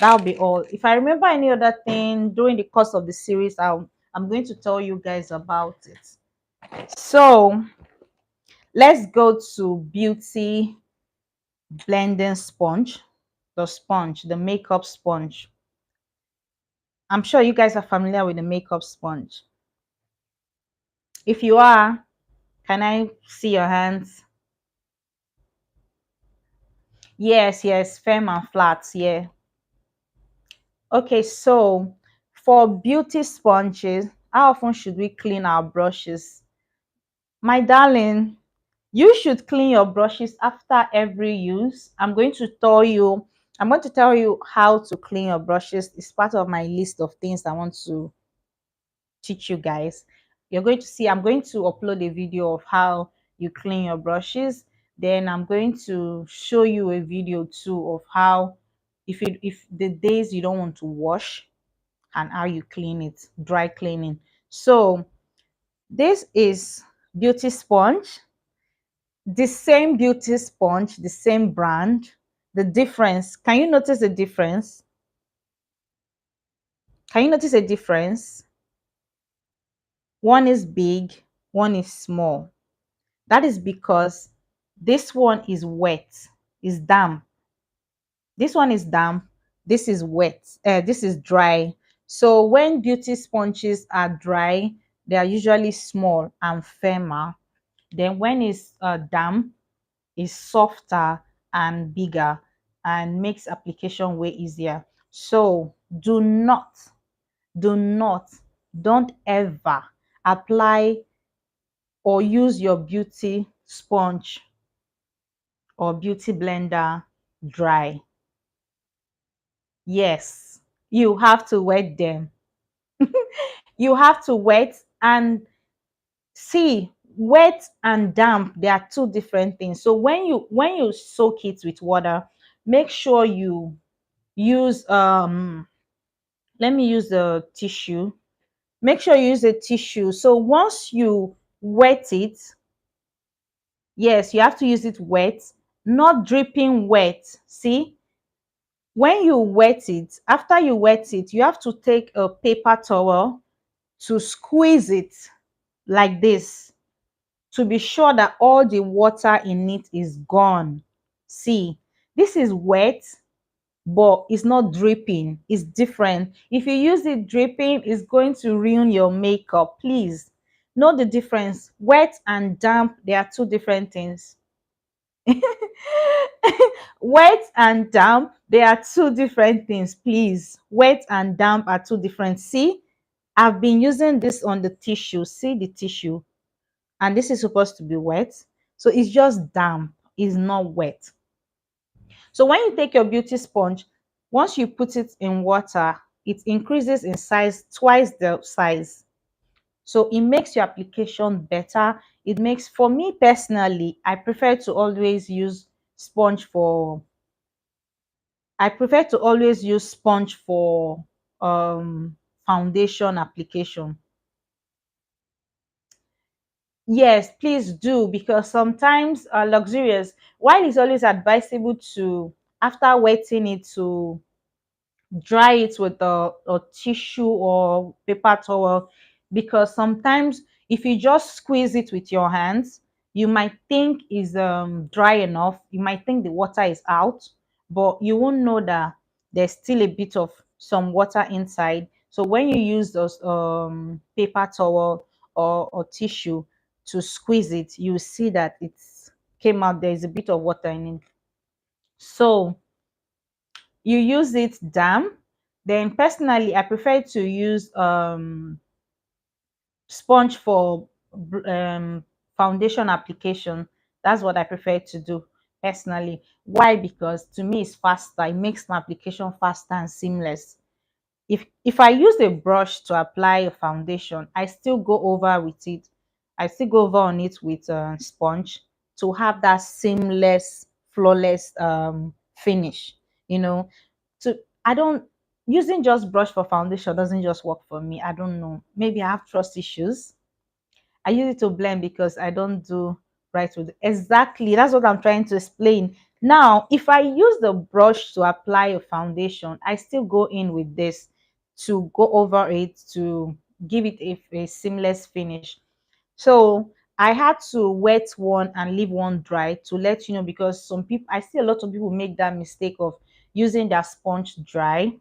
That'll be all. If I remember any other thing during the course of the series, I'm going to tell you guys about it. So let's go to beauty blending sponge, the makeup sponge. I'm sure you guys are familiar with the makeup sponge. If you are, can I see your hands? Yes, yes, firm and flat, yeah. Okay, so for beauty sponges, how often should we clean our brushes? My darling, you should clean your brushes after every use. I'm going to tell you how to clean your brushes. It's part of my list of things I want to teach you guys. You're going to see, I'm going to upload a video of how you clean your brushes. Then I'm going to show you a video too of how, if the days you don't want to wash, and how you clean it, dry cleaning. So this is beauty sponge, the same beauty sponge, the same brand. The difference, can you notice the difference? Can you notice a difference? One is big, one is small. That is because this one is wet, is damp. This one is damp, this is wet, this is dry. So when beauty sponges are dry, they are usually small and firmer. Then when it's damp, it's softer and bigger, and makes application way easier. So do not, do not, don't ever apply or use your beauty sponge or beauty blender dry. Yes, you have to wet them. You have to wet and see, wet and damp, they are two different things. So when you soak it with water, make sure you use let me use the tissue. Make sure you use a tissue. So once you wet it, yes, you have to use it wet, not dripping wet. See, when you wet it, after you wet it, you have to take a paper towel to squeeze it like this, to be sure that all the water in it is gone. See, this is wet, but it's not dripping. It's different. If you use it dripping, it's going to ruin your makeup. Please know the difference. Wet and damp, they are two different things. Wet and damp, they are two different things. Please, wet and damp are two different. See, I've been using this on the tissue. See the tissue, and this is supposed to be wet, so it's just damp, it's not wet. So when you take your beauty sponge, once you put it in water, it increases in size twice the size, so it makes your application better. It makes, for me personally, sponge for I prefer to always use sponge for um foundation application. Yes, please do, because sometimes luxurious, while it's always advisable to, after wetting it, to dry it with a tissue or paper towel, because sometimes if you just squeeze it with your hands, you might think is dry enough, you might think the water is out, but you won't know that there's still a bit of some water inside. So when you use those paper towel or tissue to squeeze it, you see that it's came out, there is a bit of water in it. So you use it damp. Then personally, I prefer to use sponge for foundation application. That's what I prefer to do personally. Why? Because to me it's faster, it makes my application faster and seamless. If I use a brush to apply a foundation, I still go over with it. I still go over on it with sponge to have that seamless, flawless finish. You know, so I don't, using just brush for foundation doesn't just work for me. I don't know. Maybe I have trust issues. I use it to blend because I don't do right with exactly. That's what I'm trying to explain. Now, if I use the brush to apply a foundation, I still go in with this to go over it to give it a seamless finish. So I had to wet one and leave one dry to let you know, because some people, I see a lot of people make that mistake of using their sponge dry.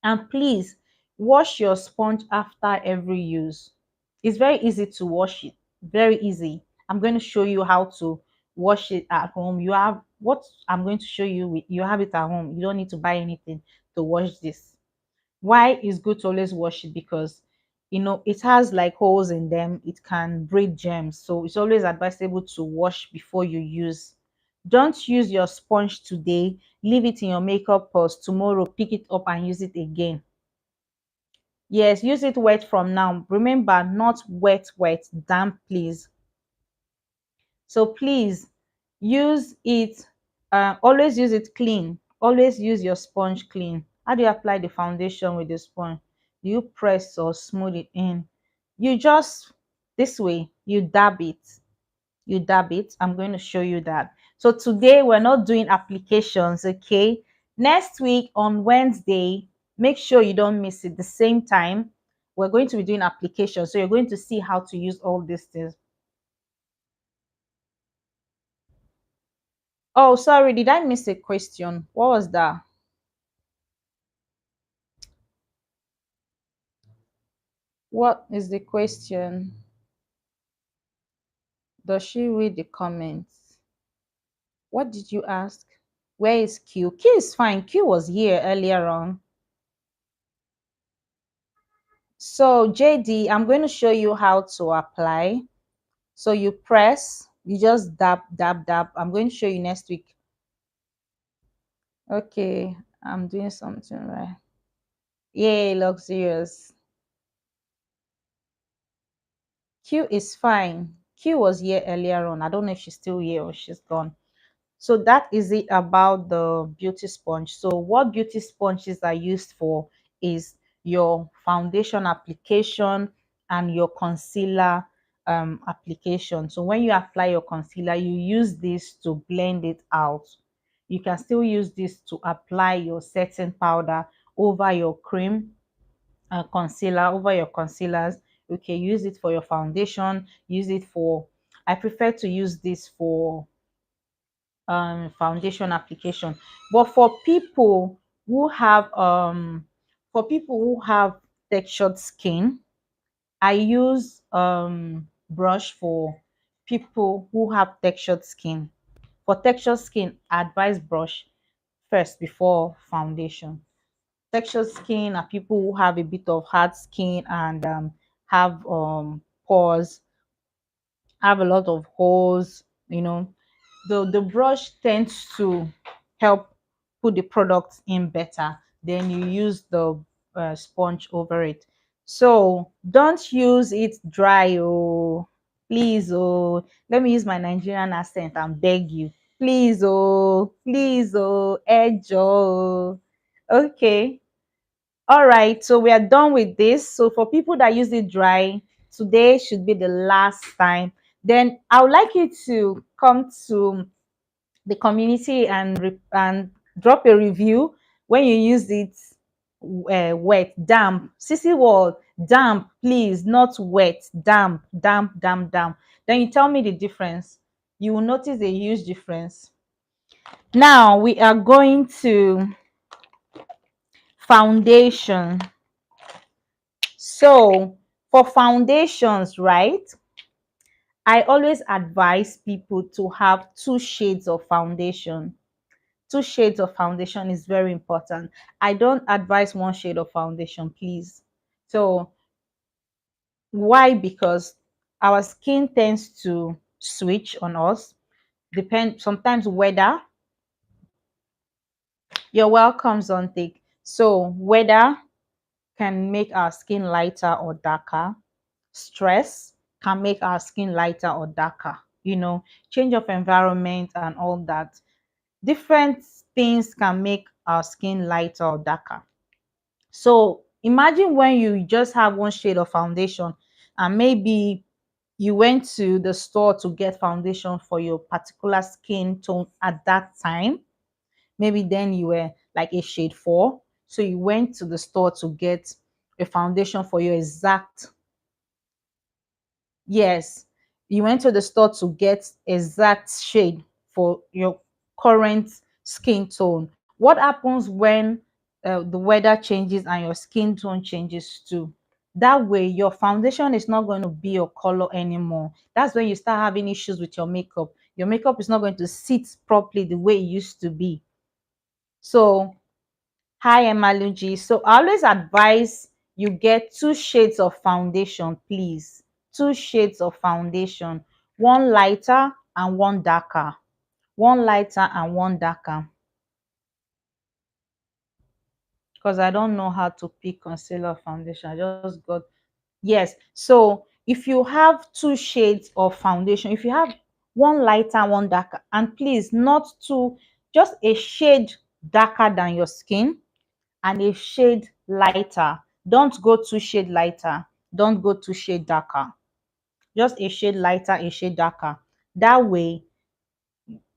And please wash your sponge after every use. It's very easy to wash it, very easy. I'm going to show you how to wash it at home. You have what I'm going to show you, you have it at home. You don't need to buy anything to wash this. Why is good to always wash it? Because it has like holes in them, it can breed germs, so it's always advisable to wash before you use. Don't use your sponge today, leave it in your makeup purse, tomorrow pick it up and use it again. Yes, use it wet from now. Remember, not wet, damp, please. So please use it, always use it clean. Always use your sponge clean. How do you apply the foundation with the sponge? Do you press or smooth it in? You just, this way, you dab it. You dab it. I'm going to show you that. So today we're not doing applications, okay? Next week on Wednesday, make sure you don't miss it. The same time, we're going to be doing applications. So you're going to see how to use all these things. Oh, sorry, did I miss a question? What was that? What is the question? Does she read the comments? What did you ask? Where is Q? Q is fine. Q was here earlier on. So JD, I'm going to show you how to apply. So you press, you just dab, dab, dab. I'm going to show you next week. Okay, I'm doing something right. Yay, luxurious. Q is fine. Q was here earlier on. I don't know if she's still here or she's gone. So that is it about the beauty sponge. So what beauty sponges are used for is your foundation application and your concealer application. So when you apply your concealer, you use this to blend it out. You can still use this to apply your setting powder over your cream, concealer over your concealers. You can use it for your foundation, use it for, I prefer to use this foundation application. But for people who have textured skin, I use brush for people who have textured skin. For textured skin, I advise brush first before foundation. Textured skin are people who have a bit of hard skin and have pores, have a lot of holes, the brush tends to help put the product in better. Then you use the sponge over it. So don't use it dry, oh, please, oh. Let me use my Nigerian accent and beg you, please, oh, edge, oh. Okay, all right, so we are done with this. So for people that use it dry, today should be the last time. Then I would like you to come to the community and drop a review when you use it wet, damp. Sissy wall, damp, please, not wet, damp, damp, damp, damp. Then you tell me the difference. You will notice a huge difference. Now we are going to foundation. So for foundations, right? I always advise people to have two shades of foundation. Two shades of foundation is very important. I don't advise one shade of foundation, please. So why? Because our skin tends to switch on us. Depend sometimes weather. Your welcomes on thick. So weather can make our skin lighter or darker. Stress can make our skin lighter or darker. Change of environment and all that. Different things can make our skin lighter or darker. So imagine when you just have one shade of foundation and maybe you went to the store to get foundation for your particular skin tone at that time. Maybe then you were like a shade 4. So you went to the store to get a foundation for your exact, yes, you went to the store to get exact shade for your current skin tone. What happens when the weather changes and your skin tone changes too? That way, your foundation is not going to be your color anymore. That's when you start having issues with your makeup. Your makeup is not going to sit properly the way it used to be. So hi, Emaluji. So I always advise you get two shades of foundation, please. Two shades of foundation, one lighter and one darker. One lighter and one darker. Because I don't know how to pick concealer foundation. I just got, yes. So if you have two shades of foundation, if you have one lighter, one darker, and please not too, just a shade darker than your skin and a shade lighter. Don't go too shade lighter, don't go too shade darker, just a shade lighter, a shade darker. That way,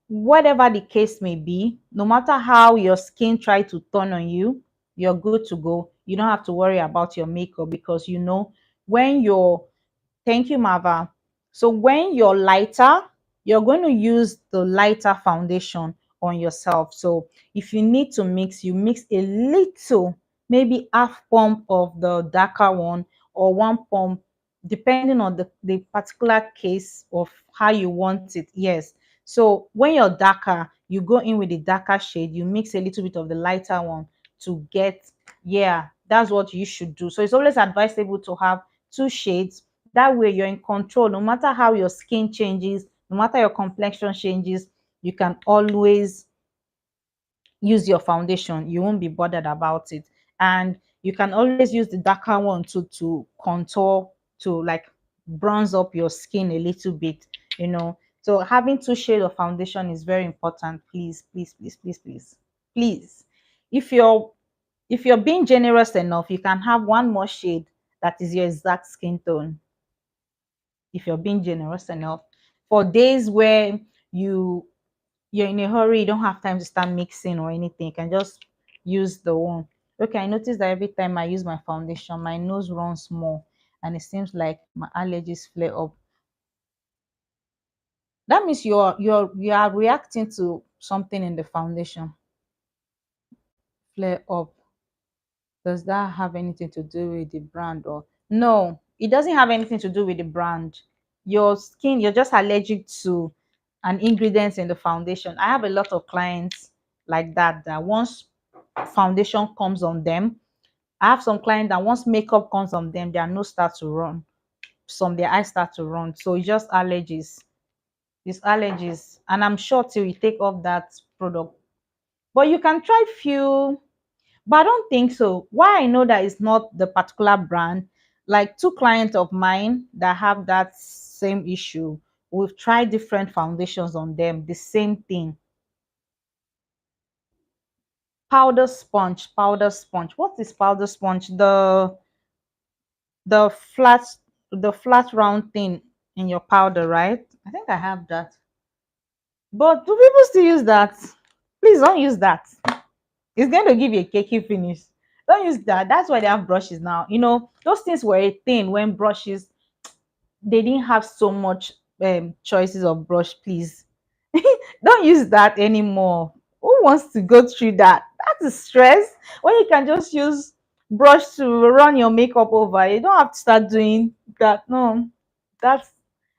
whatever the case may be, no matter how your skin try to turn on you, you're good to go. You don't have to worry about your makeup because you know when you're, thank you, Mava. So when you're lighter, you're going to use the lighter foundation on yourself. So if you need to mix, you mix a little, maybe half pump of the darker one or one pump, depending on the particular case of how you want it. Yes. So when you're darker, you go in with the darker shade, you mix a little bit of the lighter one to get, yeah, that's what you should do. So it's always advisable to have two shades. That way you're in control. No matter how your skin changes, no matter your complexion changes, you can always use your foundation. You won't be bothered about it. And you can always use the darker one to contour, to like bronze up your skin a little bit, you know. So having two shades of foundation is very important. Please, please, please, please, please, please. If you're if you're being generous enough, you can have one more shade that is your exact skin tone. If you're being generous enough, for days where you you're in a hurry, you don't have time to start mixing or anything, you can just use the one. Okay, I noticed that every time I use my foundation, my nose runs more and it seems like my allergies flare up. That means you are reacting to something in the foundation. Flare up. Does that have anything to do with the brand? Or no, it doesn't have anything to do with the brand. Your skin, you're just allergic to an ingredient in the foundation. I have a lot of clients like that, that once foundation comes on them, I have some clients that once makeup comes on them, their nose start to run, some their eyes start to run. So it's just allergies. It's allergies. And I'm sure till you take off that product. But you can try few, but I don't think so. Why I know that it's not the particular brand, like two clients of mine that have that same issue, we've tried different foundations on them, the same thing. Powder sponge, powder sponge. What is powder sponge? The flat, the flat round thing in your powder, right? I think I have that. But do people still use that? Please don't use that. It's going to give you a cakey finish. Don't use that. That's why they have brushes now. You know, those things were a thing when brushes, they didn't have so much choices of brush. Please don't use that anymore. Who wants to go through that? That is stress. When you can just use brush to run your makeup over, you don't have to start doing that. No, that's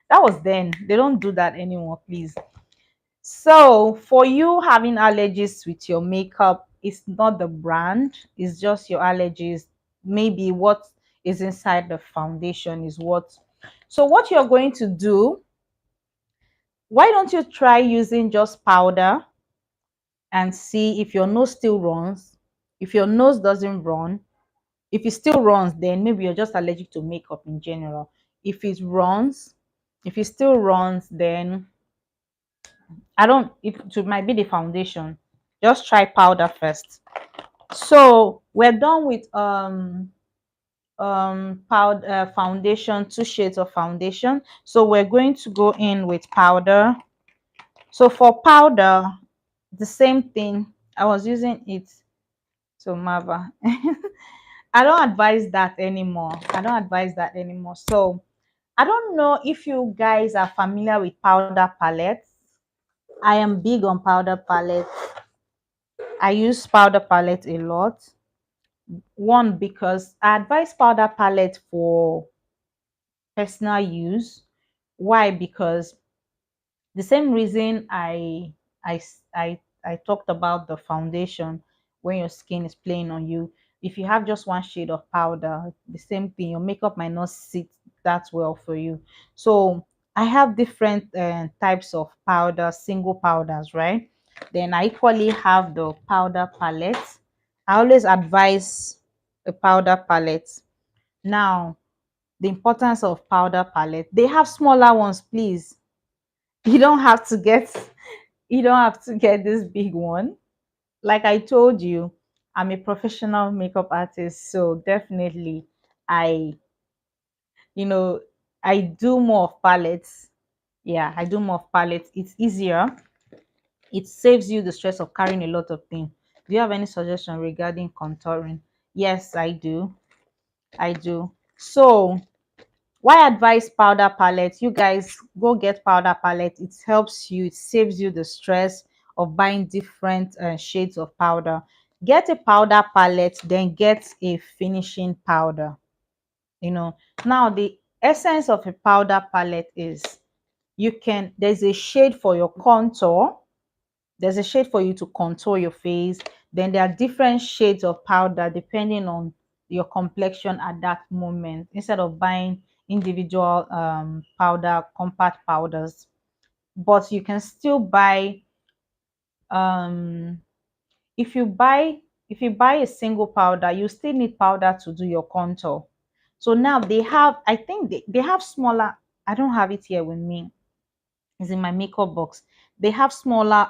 that was then. They don't do that anymore, please. So for you having allergies with your makeup, it's not the brand, it's just your allergies. Maybe what is inside the foundation is what. So what you're going to do, why don't you try using just powder and see if your nose still runs. If your nose doesn't run, if it still runs, then maybe you're just allergic to makeup in general. If it runs, if it still runs, then I don't, if it might be the foundation. Just try powder first. So we're done with powder, foundation, two shades of foundation. So we're going to go in with powder. So for powder, the same thing. I was using it to Mava. I don't advise that anymore. I don't advise that anymore. So I don't know if you guys are familiar with powder palettes. I am big on powder palettes. I use powder palette a lot. One, because I advise powder palette for personal use. Why? Because the same reason I talked about the foundation when your skin is playing on you. If you have just one shade of powder, the same thing, your makeup might not sit that well for you. So I have different types of powder, single powders, right? Then I equally have the powder palette. I always advise a powder palette. Now, the importance of powder palette. They have smaller ones, please. You don't have to get you don't have to get this big one. Like I told you, I'm a professional makeup artist, so definitely I, you know, I do more of palettes. Yeah, I do more of palettes. It's easier. It saves you the stress of carrying a lot of things. Do you have any suggestion regarding contouring? Yes, I do. I do. So why advise powder palette? You guys go get powder palette. It helps you, it saves you the stress of buying different shades of powder. Get a powder palette, then get a finishing powder. You know, now the essence of a powder palette is there's a shade for your contour, there's a shade for you to contour your face. Then there are different shades of powder depending on your complexion at that moment. Instead of buying individual powder, compact powders, but you can still buy um, if you buy if you buy a single powder, you still need powder to do your contour. So now they have, I think they have smaller. I don't have it here with me, is in my makeup box. They have smaller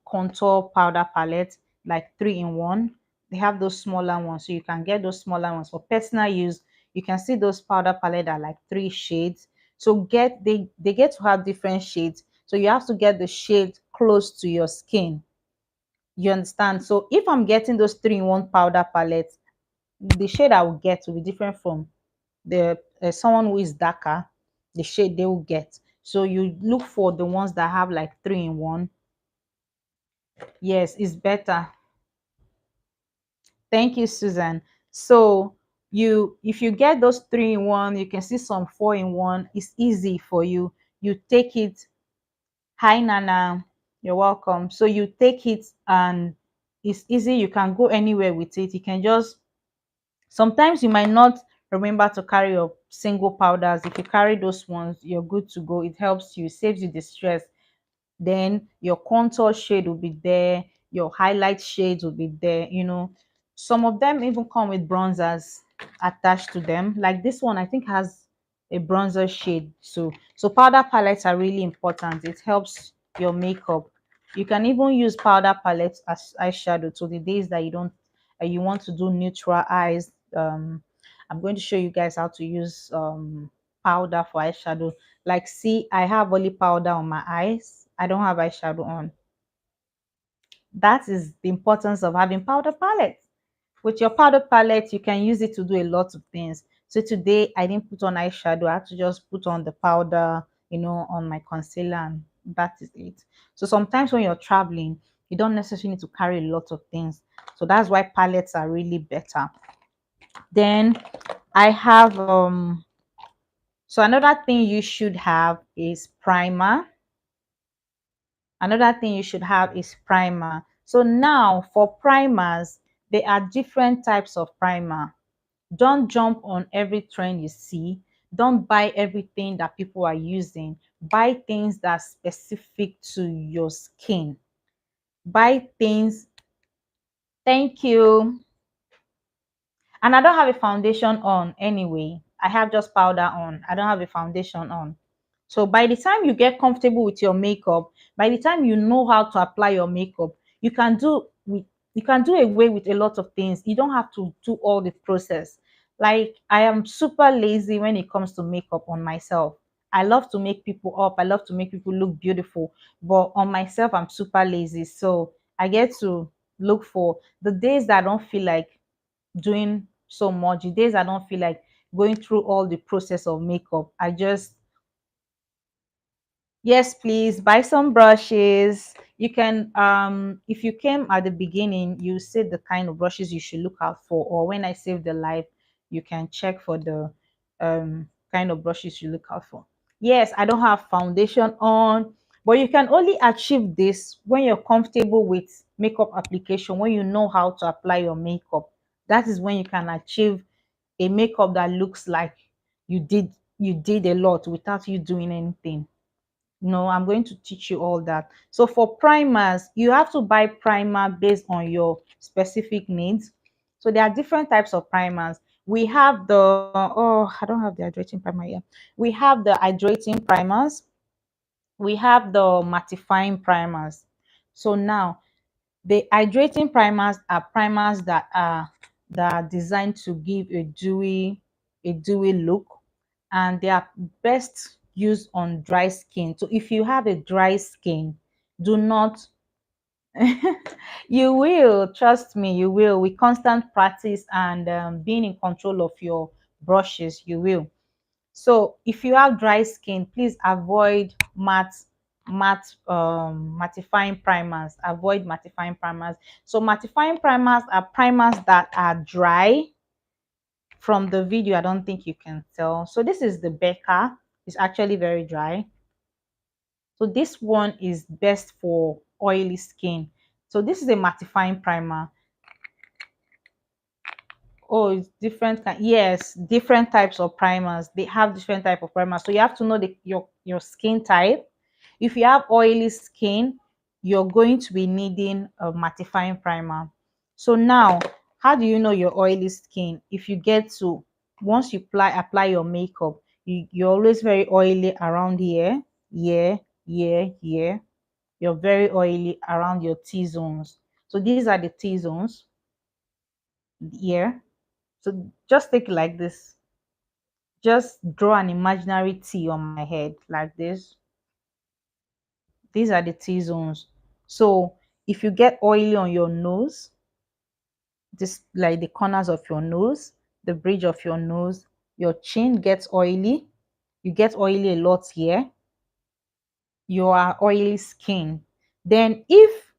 contour powder palettes, like 3 in 1. They have those smaller ones, so you can get those smaller ones for personal use. You can see those powder palette are like 3 shades. So they get to have different shades. So you have to get the shade close to your skin. You understand? So if I'm getting those 3 in 1 powder palettes, the shade I will get will be different from the someone who is darker, the shade they will get. So you look for the ones that have like 3 in 1. Yes, it's better. Thank you, Susan. So if you get those 3 in 1, you can see some 4 in 1. It's easy for you. You take it. Hi, Nana. You're welcome. So you take it and it's easy. You can go anywhere with it. You can just, sometimes you might not remember to carry your single powders. If you carry those ones, you're good to go. It helps you, saves you the stress. Then your contour shade will be there, your highlight shades will be there. Some of them even come with bronzers attached to them. Like this one, I think has a bronzer shade. So powder palettes are really important. It helps your makeup. You can even use powder palettes as eyeshadow. So the days that you want to do neutral eyes, I'm going to show you guys how to use powder for eyeshadow. Like, see, I have only powder on my eyes. I don't have eyeshadow on. That is the importance of having powder palette. With your powder palette, you can use it to do a lot of things. So today I didn't put on eyeshadow. I had to just put on the powder, on my concealer, and that is it. So sometimes when you're traveling, you don't necessarily need to carry a lot of things. So that's why palettes are really better. Then I have so another thing you should have is primer. Another thing you should have is primer. So now for primers, there are different types of primer. Don't jump on every trend you see. Don't buy everything that people are using. Buy things that are specific to your skin. Buy things. Thank you. And I don't have a foundation on anyway. I have just powder on. I don't have a foundation on. So by the time you get comfortable with your makeup, by the time you know how to apply your makeup, you can do away with a lot of things. You don't have to do all the process. Like, I am super lazy when it comes to makeup on myself. I love to make people up. I love to make people look beautiful, but on myself, I'm super lazy. So I get to look for the days that I don't feel like doing so much, the days I don't feel like going through all the process of makeup. I just, yes, please buy some brushes. You can, if you came at the beginning, you said the kind of brushes you should look out for, or when I save the live, you can check for the kind of brushes you look out for. Yes, I don't have foundation on, but you can only achieve this when you're comfortable with makeup application, when you know how to apply your makeup. That is when you can achieve a makeup that looks like you did a lot without you doing anything. No, I'm going to teach you all that. So for primers, you have to buy primer based on your specific needs. So there are different types of primers. We have the, oh, I don't have the hydrating primer here. We have the hydrating primers. We have the mattifying primers. So now the hydrating primers are primers that are designed to give a dewy look, and they are best used on dry skin. So if you have a dry skin, do not you will, trust me, you will. With constant practice and being in control of your brushes, you will. So if you have dry skin, please avoid mattifying primers. Avoid mattifying primers. So mattifying primers are primers that are dry. From the video, I don't think you can tell. So this is the Becca. It's actually very dry. So this one is best for oily skin. So this is a mattifying primer. Oh, it's different yes, different types of primers. They have different type of primers. So you have to know your skin type. If you have oily skin, you're going to be needing a mattifying primer. So now, how do you know your oily skin? If you get to once you apply your makeup, you're always very oily around here, here. You're very oily around your T zones. So these are the T zones here. So just take it like this. Just draw an imaginary T on my head like this. These are the T zones. So if you get oily on your nose, this like the corners of your nose, the bridge of your chin gets oily. You get oily a lot here. You are oily skin. Then if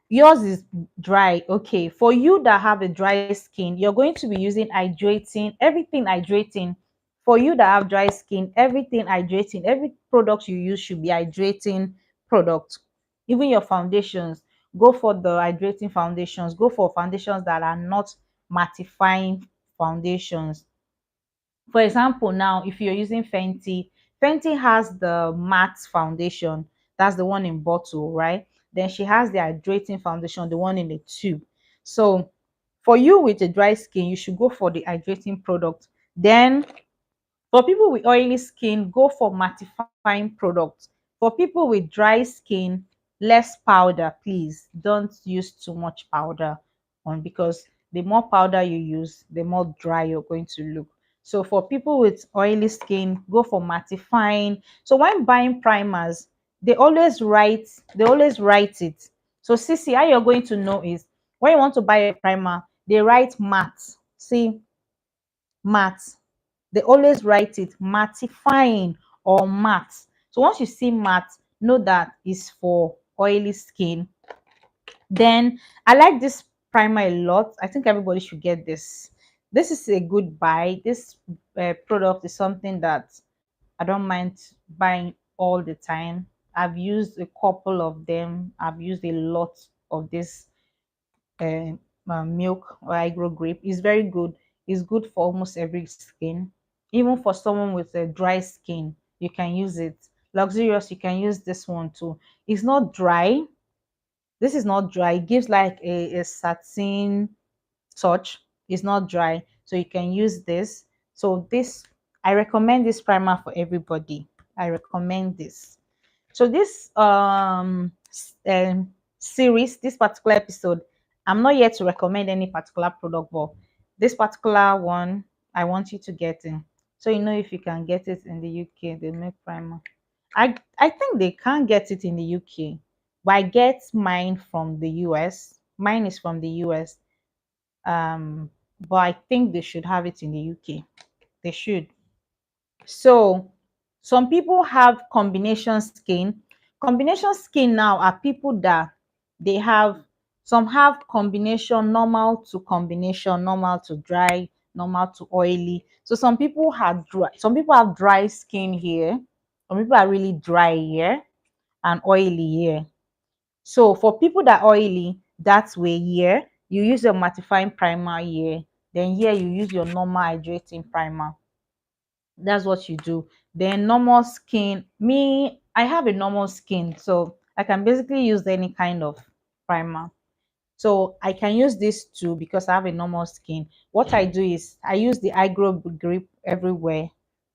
yours is dry, okay, for you that have a dry skin, you're going to be using hydrating, everything hydrating. For you that have dry skin, everything hydrating, every product you use should be hydrating product. Even your foundations, go for the hydrating foundations. Go for foundations that are not mattifying foundations. For example, now if you're using Fenty has the matte foundation. That's the one in bottle, right? Then she has the hydrating foundation, the one in the tube. So for you with a dry skin, you should go for the hydrating product. Then for people with oily skin, go for mattifying products. For people with dry skin, less powder, please. Don't use too much powder on, because the more powder you use, the more dry you're going to look. So for people with oily skin, go for mattifying. So when buying primers, they always write it. So Sissy, how you're going to know is when you want to buy a primer, they write matte. See, matte, they always write it mattifying or matte. So once you see matte, know that is for oily skin. Then I like this primer a lot. I think everybody should get this. This is a good buy. This product is something that I don't mind buying all the time. I've used a couple of them. I've used a lot of this uh, milk or agro grape. Is very good. It's good for almost every skin. Even for someone with a dry skin, you can use it. Luxurious, you can use this one too. It's not dry. This is not dry. It gives like a satin touch. It's not dry, so you can use this. So this, I recommend this primer for everybody. I recommend this. So this series, this particular episode, I'm not yet to recommend any particular product, but this particular one I want you to get in. So you know if you can get it in the UK, the milk primer. I think they can get it in the UK, but I get mine from the US. Mine is from the US. But I think they should have it in the UK. They should. So some people have combination skin. Combination skin now are people that they have, some have combination, normal to dry, normal to oily. So some people have dry, some people have dry skin here. Some people are really dry here and oily here. So for people that are oily, that's way here. You use your mattifying primer here. Then here you use your normal hydrating primer. That's what you do. Then normal skin, me, I have a normal skin, so I can basically use any kind of primer. So I can use this too because I have a normal skin. What I do is I use the eye grip everywhere.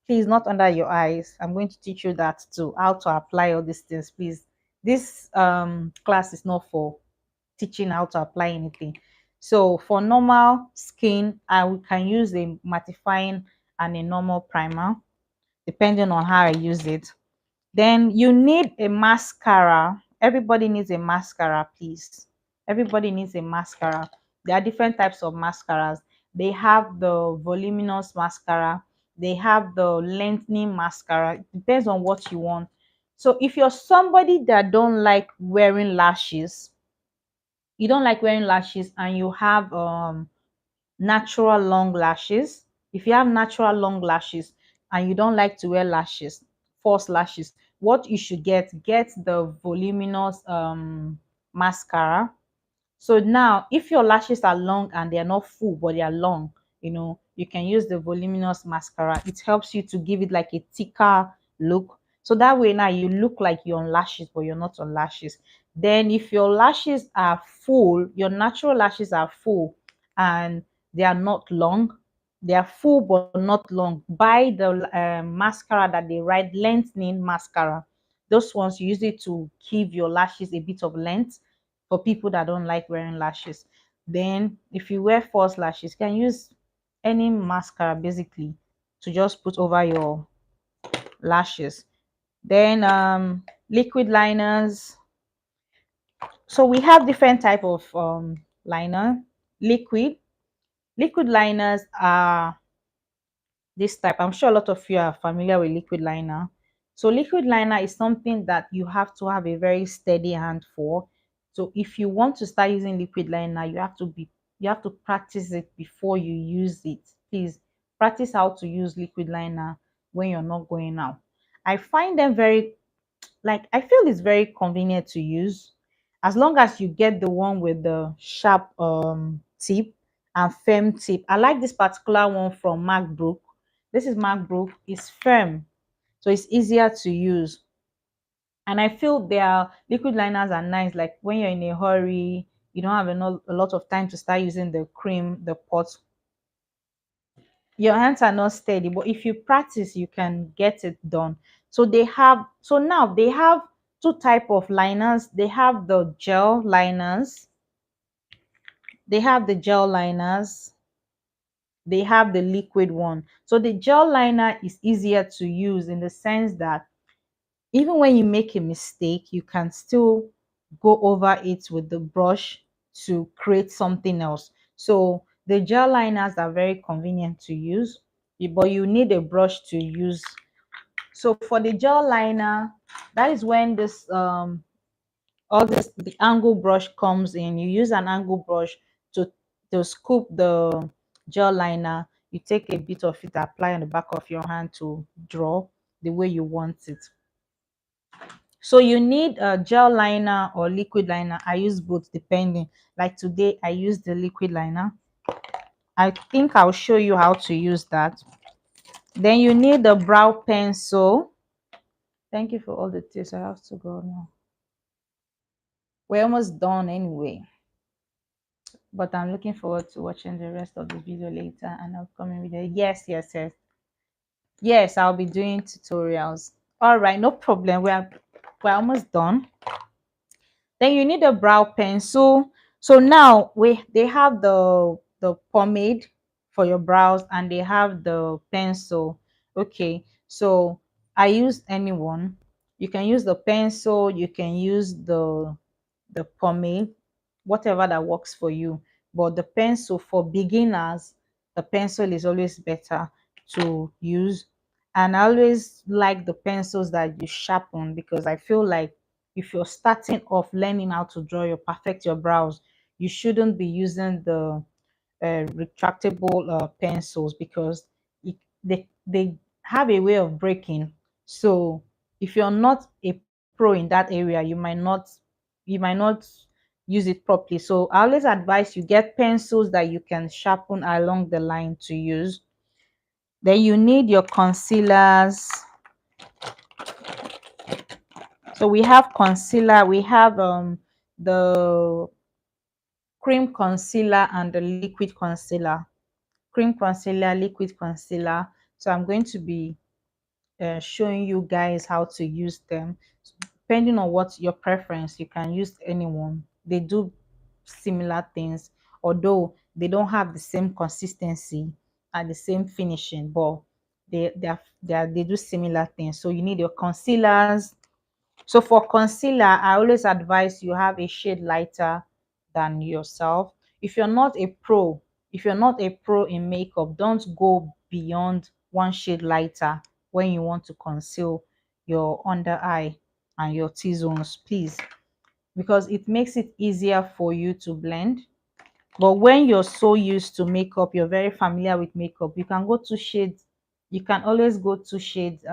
Please, not under your eyes. I'm going to teach you that too, how to apply all these things. Please, this class is not for teaching how to apply anything. So for normal skin, can use a mattifying and a normal primer, depending on how I use it. Then you need a mascara. Everybody needs a mascara, please. Everybody needs a mascara. There are different types of mascaras. They have the voluminous mascara, they have the lengthening mascara. It depends on what you want. So if you're somebody that don't like wearing lashes, you don't like wearing lashes and you have natural long lashes, if you have natural long lashes and you don't like to wear lashes, false lashes, what you should get the voluminous mascara. So now, if your lashes are long and they are not full, but they are long, you can use the voluminous mascara. It helps you to give it like a thicker look. So that way now you look like you're on lashes, but you're not on lashes. Then if your lashes are full, your natural lashes are full and they are not long, they are full but not long, buy the mascara that they write lengthening mascara. Those ones, you use it to give your lashes a bit of length for people that don't like wearing lashes. Then if you wear false lashes, you can use any mascara basically to just put over your lashes. Then liquid liners. So we have different type of liner. Liquid liners are this type. I'm sure a lot of you are familiar with liquid liner. So liquid liner is something that you have to have a very steady hand for. So if you want to start using liquid liner, you have to practice it before you use it. Please practice how to use liquid liner when you're not going out. I find them very, like, I feel it's very convenient to use, as long as you get the one with the sharp tip and firm tip. I like this particular one from MacBook. This is MacBook. It's firm, so it's easier to use. And I feel their liquid liners are nice, like when you're in a hurry, you don't have a lot of time to start using the cream, the pot, your hands are not steady, but if you practice you can get it done. So now they have two type of liners. They have the gel liners, they have the gel liners, they have the liquid one. So the gel liner is easier to use in the sense that even when you make a mistake, you can still go over it with the brush to create something else. So the gel liners are very convenient to use, but you need a brush to use. So for the gel liner, that is when this all this the angle brush comes in. You use an angle brush to scoop the gel liner. You take a bit of it, apply on the back of your hand to draw the way you want it. So you need a gel liner or liquid liner. I use both depending. Like today, I use the liquid liner. I think I'll show you how to use that. Then you need the brow pencil. Thank you for all the tips. I have to go now. We're almost done anyway. But I'm looking forward to watching the rest of the video later and upcoming video. Yes, yes, yes. Yes, I'll be doing tutorials. All right, no problem. We're almost done. Then you need a brow pencil. So now they have the pomade for your brows and they have the pencil. Okay, so I use anyone. You can use the pencil, you can use the pomade, whatever that works for you. But the pencil for beginners, the pencil is always better to use. And I always like the pencils that you sharpen, because I feel like if you're starting off learning how to draw your perfect your brows, you shouldn't be using the retractable pencils, because they have a way of breaking. So if you're not a pro in that area, you might not use it properly. So I always advise you get pencils that you can sharpen along the line to use. Then you need your concealers. So we have concealer, we have the cream concealer and the liquid concealer. Cream concealer, liquid concealer. So I'm going to be showing you guys how to use them. Depending on what your preference, you can use anyone. They do similar things, although they don't have the same consistency and the same finishing, but they do similar things. So you need your concealers. So for concealer, I always advise you have a shade lighter than yourself. If you're not a pro, if you're not a pro in makeup, don't go beyond one shade lighter when you want to conceal your under eye and your T-zones, please, because it makes it easier for you to blend. But when you're so used to makeup, you're very familiar with makeup, you can go 2 shades, you can always go 2 shades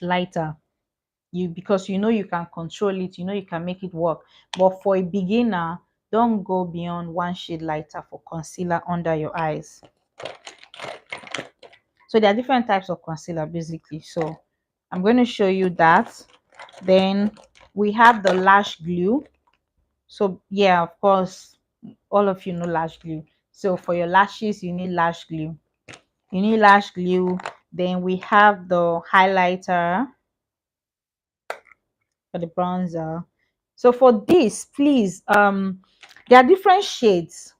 lighter, you because you know you can control it, you know you can make it work. But for a beginner, don't go beyond one shade lighter for concealer under your eyes. So there are different types of concealer basically, so I'm going to show you that. Then we have the lash glue. So yeah, of course, all of you know lash glue. So for your lashes, you need lash glue. You need lash glue. Then we have the highlighter for the bronzer. So for this, please, there are different shades.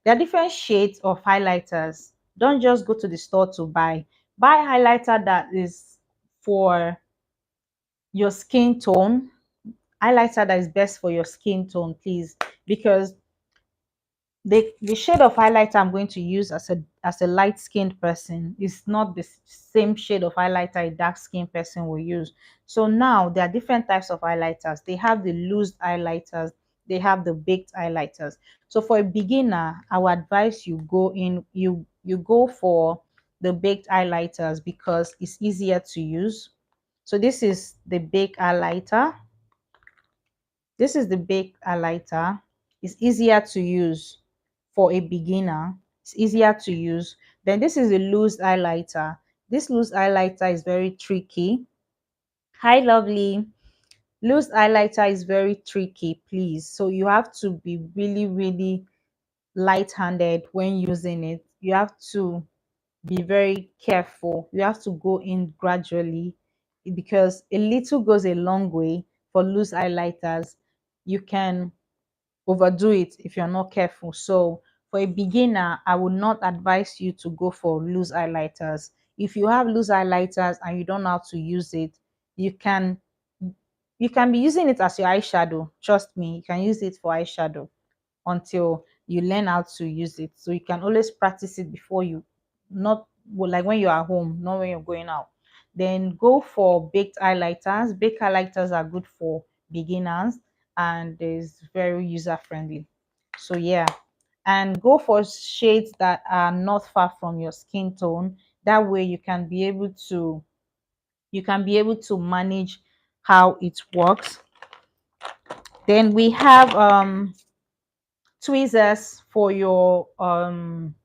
There are different shades of highlighters. Don't just go to the store to buy. Buy highlighter that is for your skin tone. Highlighter that is best for your skin tone, please, because the shade of highlighter I'm going to use as a light skinned person is not the same shade of highlighter a dark skinned person will use. So now there are different types of highlighters. They have the loose highlighters, they have the baked highlighters. So for a beginner, I would advise you go for the baked highlighters because it's easier to use. So this is the baked highlighter. This is the baked highlighter. It's easier to use for a beginner. It's easier to use. Then this is a loose highlighter. This loose highlighter is very tricky. Hi, lovely. Loose highlighter is very tricky, please. So you have to be really, really light-handed when using it. You have to be very careful. You have to go in gradually because a little goes a long way for loose highlighters. You can overdo it if you're not careful. So for a beginner, I would not advise you to go for loose highlighters. If you have loose highlighters and you don't know how to use it, you can you can be using it as your eyeshadow. Trust me, you can use it for eyeshadow until you learn how to use it. So you can always practice it before you, not well, like when you're at home, not when you're going out. Then go for baked highlighters. Baked highlighters are good for beginners and is very user friendly. So yeah, and go for shades that are not far from your skin tone. That way you can be able to manage how it works. Then we have tweezers for your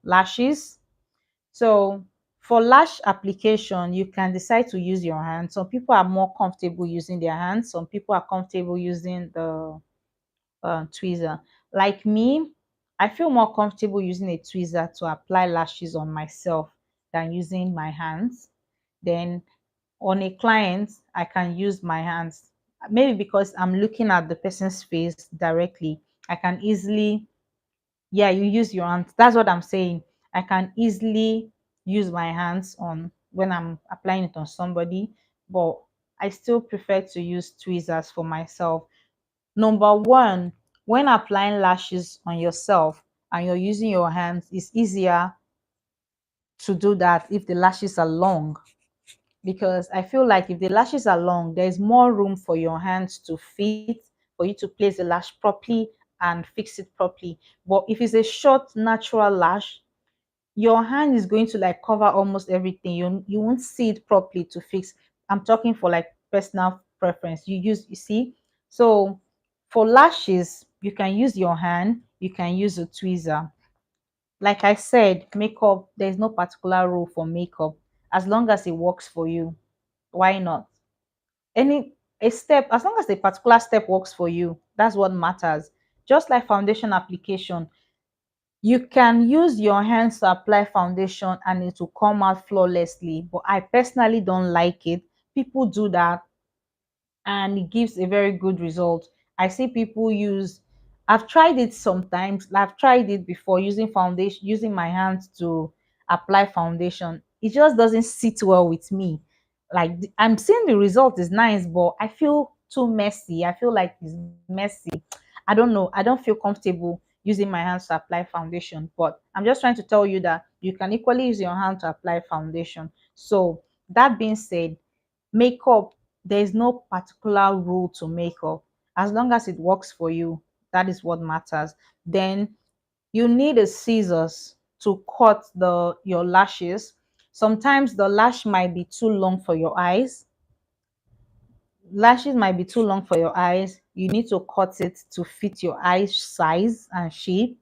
lashes. So for lash application, you can decide to use your hands. Some people are more comfortable using their hands. Some people are comfortable using the tweezer. Like me, I feel more comfortable using a tweezer to apply lashes on myself than using my hands. Then on a client, I can use my hands. Maybe because I'm looking at the person's face directly, I can easily, yeah, you use your hands. That's what I'm saying. I can easily use my hands on when I'm applying it on somebody, but I still prefer to use tweezers for myself. Number one, when applying lashes on yourself and you're using your hands, it's easier to do that if the lashes are long, because I feel like if the lashes are long, there's more room for your hands to fit, for you to place the lash properly and fix it properly. But if it's a short natural lash, your hand is going to like cover almost everything. You won't see it properly to fix. I'm talking for like personal preference. You see. So for lashes, you can use your hand, you can use a tweezer. Like I said, makeup, there's no particular rule for makeup. As long as it works for you, why not? Any a step, as long as a particular step works for you, that's what matters. Just like foundation application, You can use your hands to apply foundation and it will come out flawlessly, but I personally don't like it. People do that and it gives a very good result. I see people use, I've tried it sometimes, I've tried it before using foundation, using my hands to apply foundation. It just doesn't sit well with me. Like I'm seeing the result is nice, but I feel too messy. I feel like it's messy. I don't know. I don't feel comfortable using my hands to apply foundation. But I'm just trying to tell you that you can equally use your hand to apply foundation. So that being said, makeup, there is no particular rule to makeup. As long as it works for you, that is what matters. Then you need a scissors to cut the your lashes. Sometimes the lash might be too long for your eyes. Lashes might be too long for your eyes. You need to cut it to fit your eye size and shape.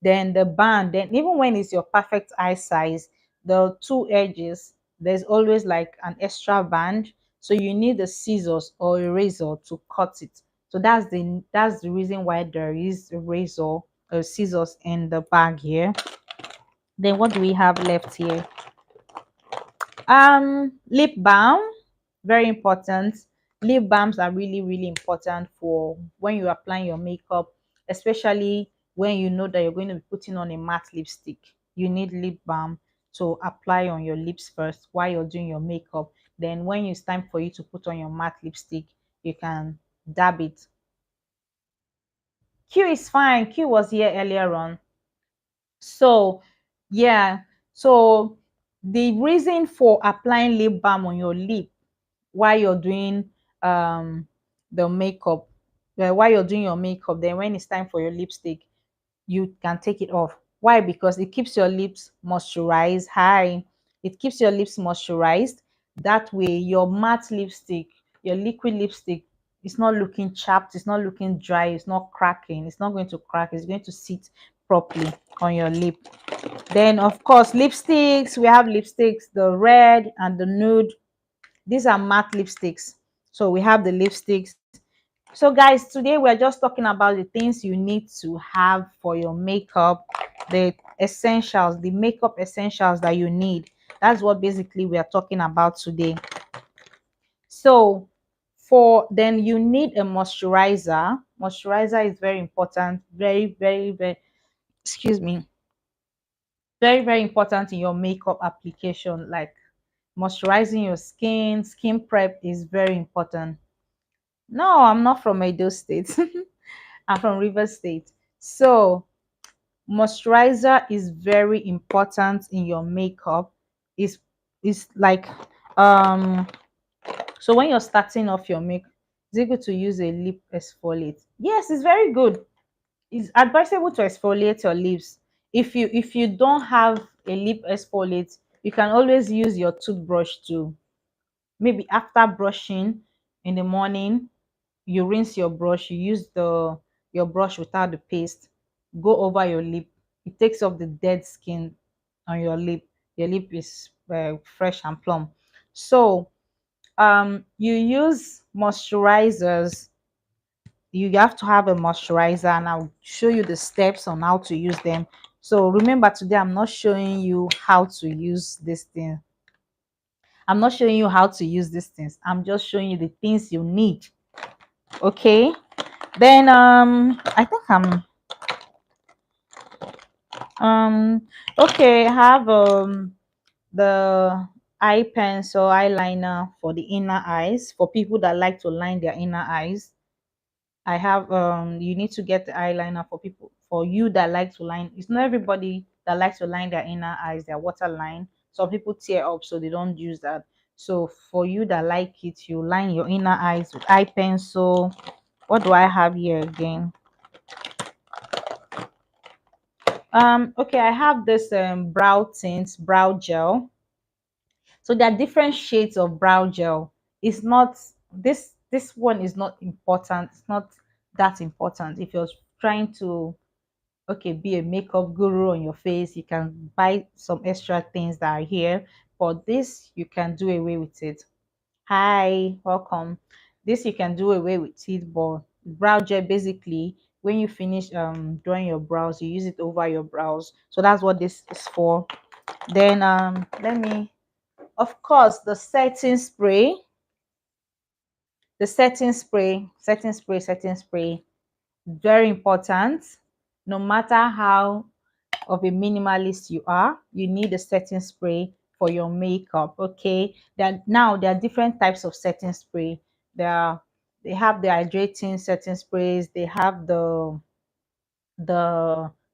Then the band, then even when it's your perfect eye size, the two edges, there's always like an extra band. So you need a scissors or a razor to cut it. So that's the reason why there is a razor or scissors in the bag here. Then what do we have left here? Lip balm, very important. Lip balms are really, really important for when you're applying your makeup, especially when you know that you're going to be putting on a matte lipstick. You need lip balm to apply on your lips first while you're doing your makeup. Then when it's time for you to put on your matte lipstick, you can dab it. Q is fine. Q was here earlier on. So, yeah. So the reason for applying lip balm on your lip while you're doing the makeup, while you're doing your makeup, then when it's time for your lipstick, you can take it off. Why? Because it keeps your lips moisturized. Hi, it keeps your lips moisturized. That way, your matte lipstick, your liquid lipstick, it's not looking chapped, it's not looking dry, it's not cracking, it's not going to crack, it's going to sit properly on your lip. Then, of course, lipsticks, we have lipsticks, the red and the nude. These are matte lipsticks. So we have the lipsticks. So guys, today we're just talking about the things you need to have for your makeup, the essentials, the makeup essentials that you need. That's what basically we are talking about today. So for then you need a moisturizer. Moisturizer is very important, very, very, very, excuse me, very, very important in your makeup application. Like moisturizing your skin, skin prep is very important. No, I'm not from Edo State. I'm from River State. So, moisturizer is very important in your makeup. Is like um so when you're starting off your makeup, is it good to use a lip exfoliate? Yes, it's very good. It's advisable to exfoliate your lips. If you don't have a lip exfoliate, you can always use your toothbrush to, maybe after brushing in the morning, you rinse your brush, you use the your brush without the paste, go over your lip. It takes off the dead skin on your lip. Your lip is fresh and plump. So you use moisturizers. You have to have a moisturizer, and I'll show you the steps on how to use them. So remember, today I'm not showing you how to use this thing. I'm not showing you how to use these things. I'm just showing you the things you need. Okay. Then I think I'm um okay, I have the eye pencil eyeliner for the inner eyes, for people that like to line their inner eyes. I have you need to get the eyeliner for people, for you that like to line. It's not everybody that likes to line their inner eyes, their waterline. Some people tear up, so they don't use that. So for you that like it, you line your inner eyes with eye pencil. What do I have here again? Okay, I have this brow tint, brow gel. So there are different shades of brow gel. It's not this one is not important. It's not that important. If you're trying to, okay, be a makeup guru on your face, you can buy some extra things that are here. For this, you can do away with it. Hi, welcome. This you can do away with it, but brow gel basically when you finish drawing your brows, you use it over your brows. So that's what this is for. Then let me, of course, the setting spray, setting spray, very important. No matter how of a minimalist you are, you need a setting spray for your makeup. Okay, there are different types of setting spray. There are, they have the hydrating setting sprays, they have the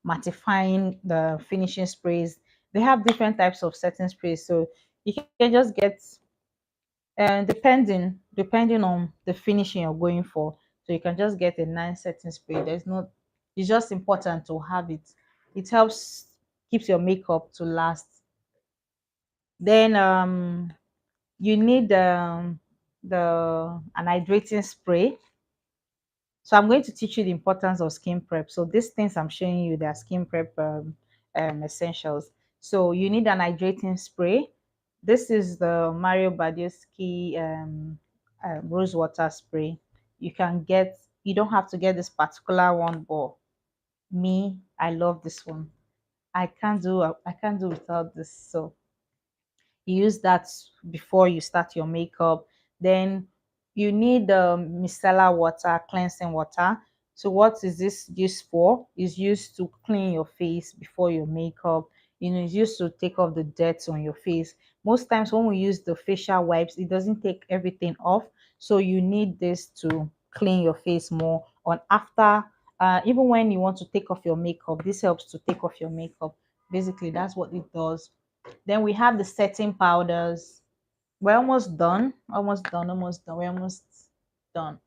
mattifying, the finishing sprays. They have different types of setting sprays, so you can just get, and depending on the finishing you're going for, so you can just get a nice setting spray. There's no, it's just important to have it. It helps, keeps your makeup to last. Then you need the an hydrating spray. So I'm going to teach you the importance of skin prep. So these things I'm showing you, they are skin prep essentials. So you need an hydrating spray. This is the Mario Badescu rose water spray. You can get, you don't have to get this particular one, but me, I love this one. I can't do without this. So you use that before you start your makeup. Then you need micellar water, cleansing water. So what is this used for? Is used to clean your face before your makeup. You know, it's used to take off the dirt on your face. Most times when we use the facial wipes, it doesn't take everything off. So you need this to clean your face more on after, even when you want to take off your makeup, this helps to take off your makeup. Basically that's what it does. Then we have the setting powders. We're almost done. Almost done. Almost done. We're almost done.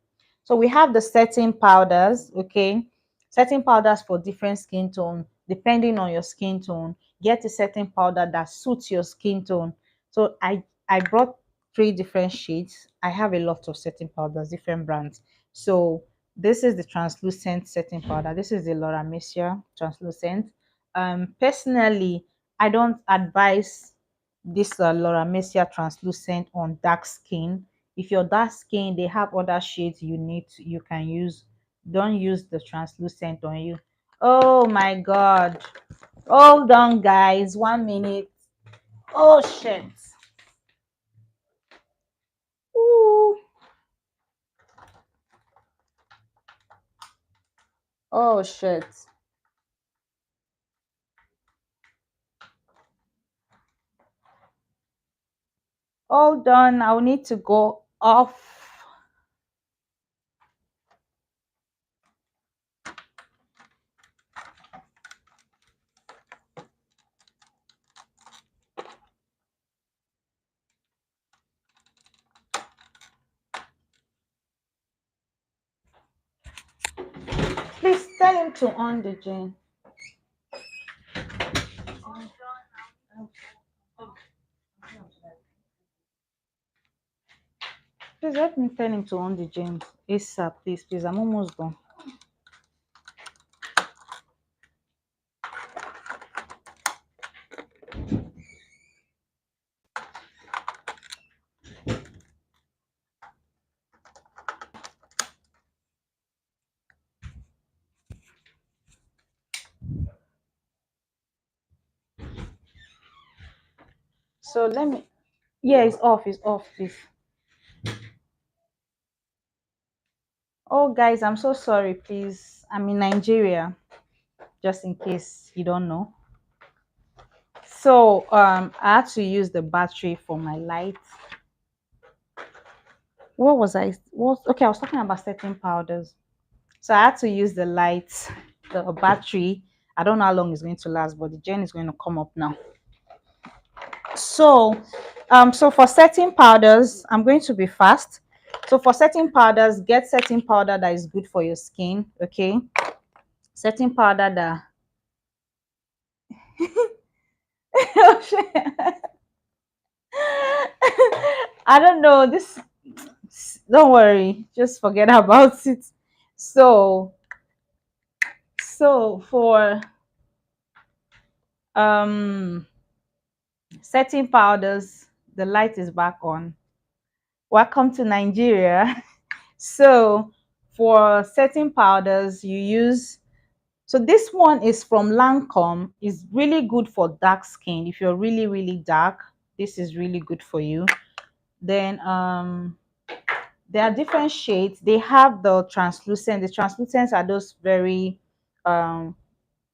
So we have the setting powders. Okay. Setting powders for different skin tone. Depending on your skin tone, get a setting powder that suits your skin tone. So I brought three different shades. I have a lot of setting powders, different brands. So this is the translucent setting powder. This is the Laura Mercier translucent. Personally, I don't advise this Laura Mercier translucent on dark skin. If you're dark skin, they have other shades you need to, you can use. Don't use the translucent on you. Oh my god. Hold on, guys. 1 minute. Oh shit. Ooh. Oh shit. Hold on. I'll need to go off. Please tell him to on the gen. Please help me tell him to on the gen. ASAP, please, please. I'm almost done. So let me, yeah, it's off, please. Oh guys, I'm so sorry, please. I'm in Nigeria, just in case you don't know. So I had to use the battery for my light. What was I, what, okay, I was talking about setting powders. So I had to use the light, the battery. I don't know how long it's going to last, but the gen is going to come up now. So so for setting powders, I'm going to be fast. So for setting powders, get setting powder that is good for your skin. Okay, setting powder that oh, shit. I don't know this. Don't worry, just forget about it. So, so for um setting powders, the light is back on. Welcome to Nigeria. So For setting powders, you use, so this one is from Lancome. Is really good for dark skin. If you're really, really dark, this is really good for you. Then there are different shades. They have the translucent. The translucents are those very um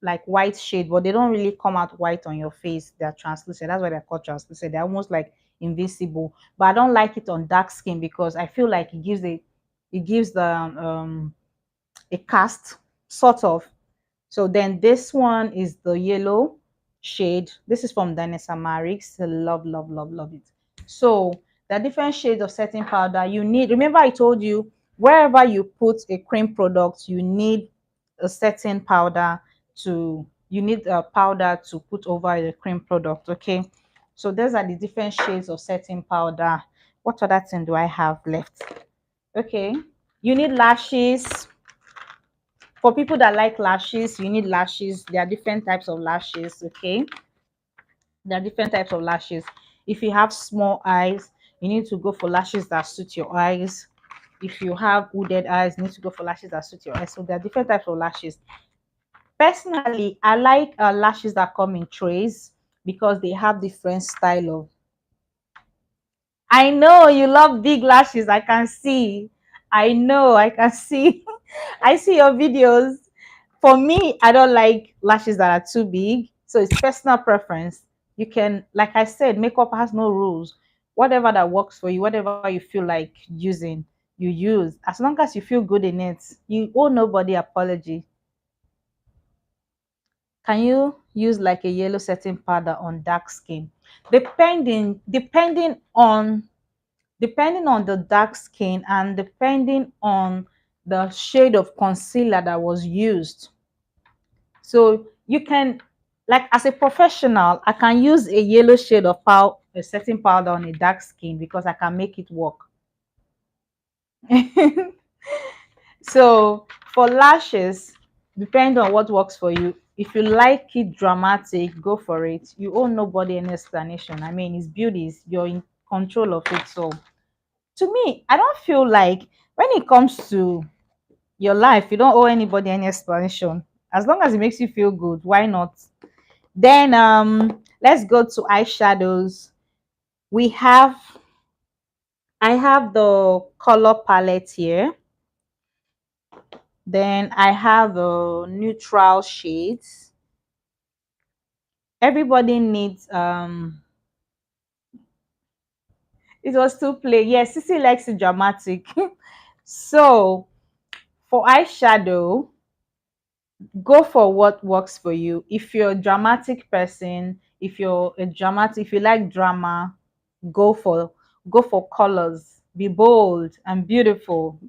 like white shade, but they don't really come out white on your face. They're translucent. That's why they're called translucent. They're almost like invisible. But I don't like it on dark skin because I feel like it gives the a cast sort of. So then this one is the yellow shade. This is from Danessa Marix. Love, love, love, love it. So there are different shades of setting powder. You need, remember I told you, wherever you put a cream product, you need a setting powder you need a powder to put over the cream product. Okay. So those are the different shades of setting powder. What other thing do I have left? Okay. You need lashes. For people that like lashes, you need lashes. There are different types of lashes. Okay, there are different types of lashes. If you have small eyes, you need to go for lashes that suit your eyes. If you have hooded eyes, you need to go for lashes that suit your eyes. So there are different types of lashes. Personally, I like lashes that come in trays because they have different style of. I know you love big lashes. I can see. I know. I can see. I see your videos. For me, I don't like lashes that are too big. So it's personal preference. You can, like I said, makeup has no rules. Whatever that works for you, whatever you feel like using, you use. As long as you feel good in it, you owe nobody apology. Can you use like a yellow setting powder on dark skin? Depending on the dark skin and depending on the shade of concealer that was used. So you can, like as a professional, I can use a yellow shade of powder, a setting powder on a dark skin because I can make it work. So for lashes, depending on what works for you. If you like it dramatic, go for it. You owe nobody any explanation. I mean, it's beauty, you're in control of it. So to me, I don't feel like when it comes to your life, you don't owe anybody any explanation. As long as it makes you feel good, why not? Then let's go to eyeshadows. We have I have the color palette here. Then I have the neutral shades. Everybody needs it was too plain. Yes, Sissy likes it dramatic. So for eyeshadow, go for what works for you. If you're a dramatic person, if you like drama, go for go for colors. Be bold and beautiful.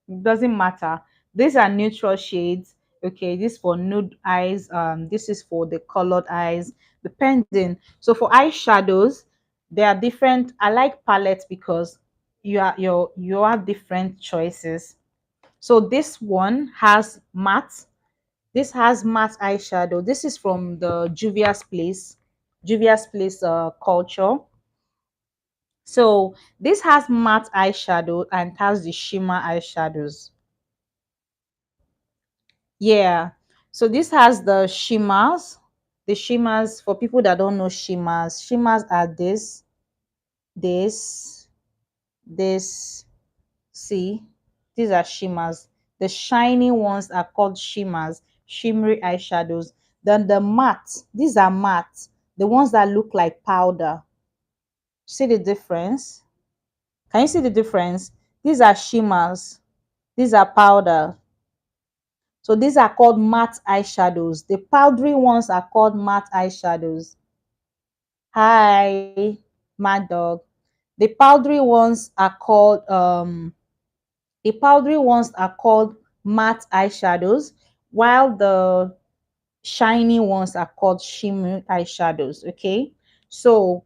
It doesn't matter. These are neutral shades. Okay, this for nude eyes. This is for the colored eyes, depending. So for eyeshadows, there are different. I like palettes because you have different choices. So this one has matte. This has matte eyeshadow. This is from the Juvia's Place culture. So this has matte eyeshadow and has the shimmer eyeshadows. Yeah. So this has the shimmers. The shimmers, for people that don't know shimmers are this, this. See, these are shimmers. The shiny ones are called shimmers, shimmery eyeshadows. Then the matte, these are matte, the ones that look like powder. See the difference? Can you see the difference? These are shimmers, these are powder. So these are called matte eyeshadows. The powdery ones are called matte eyeshadows. Hi, mad dog. The powdery ones are called matte eyeshadows, while the shiny ones are called shimmer eyeshadows. Okay, so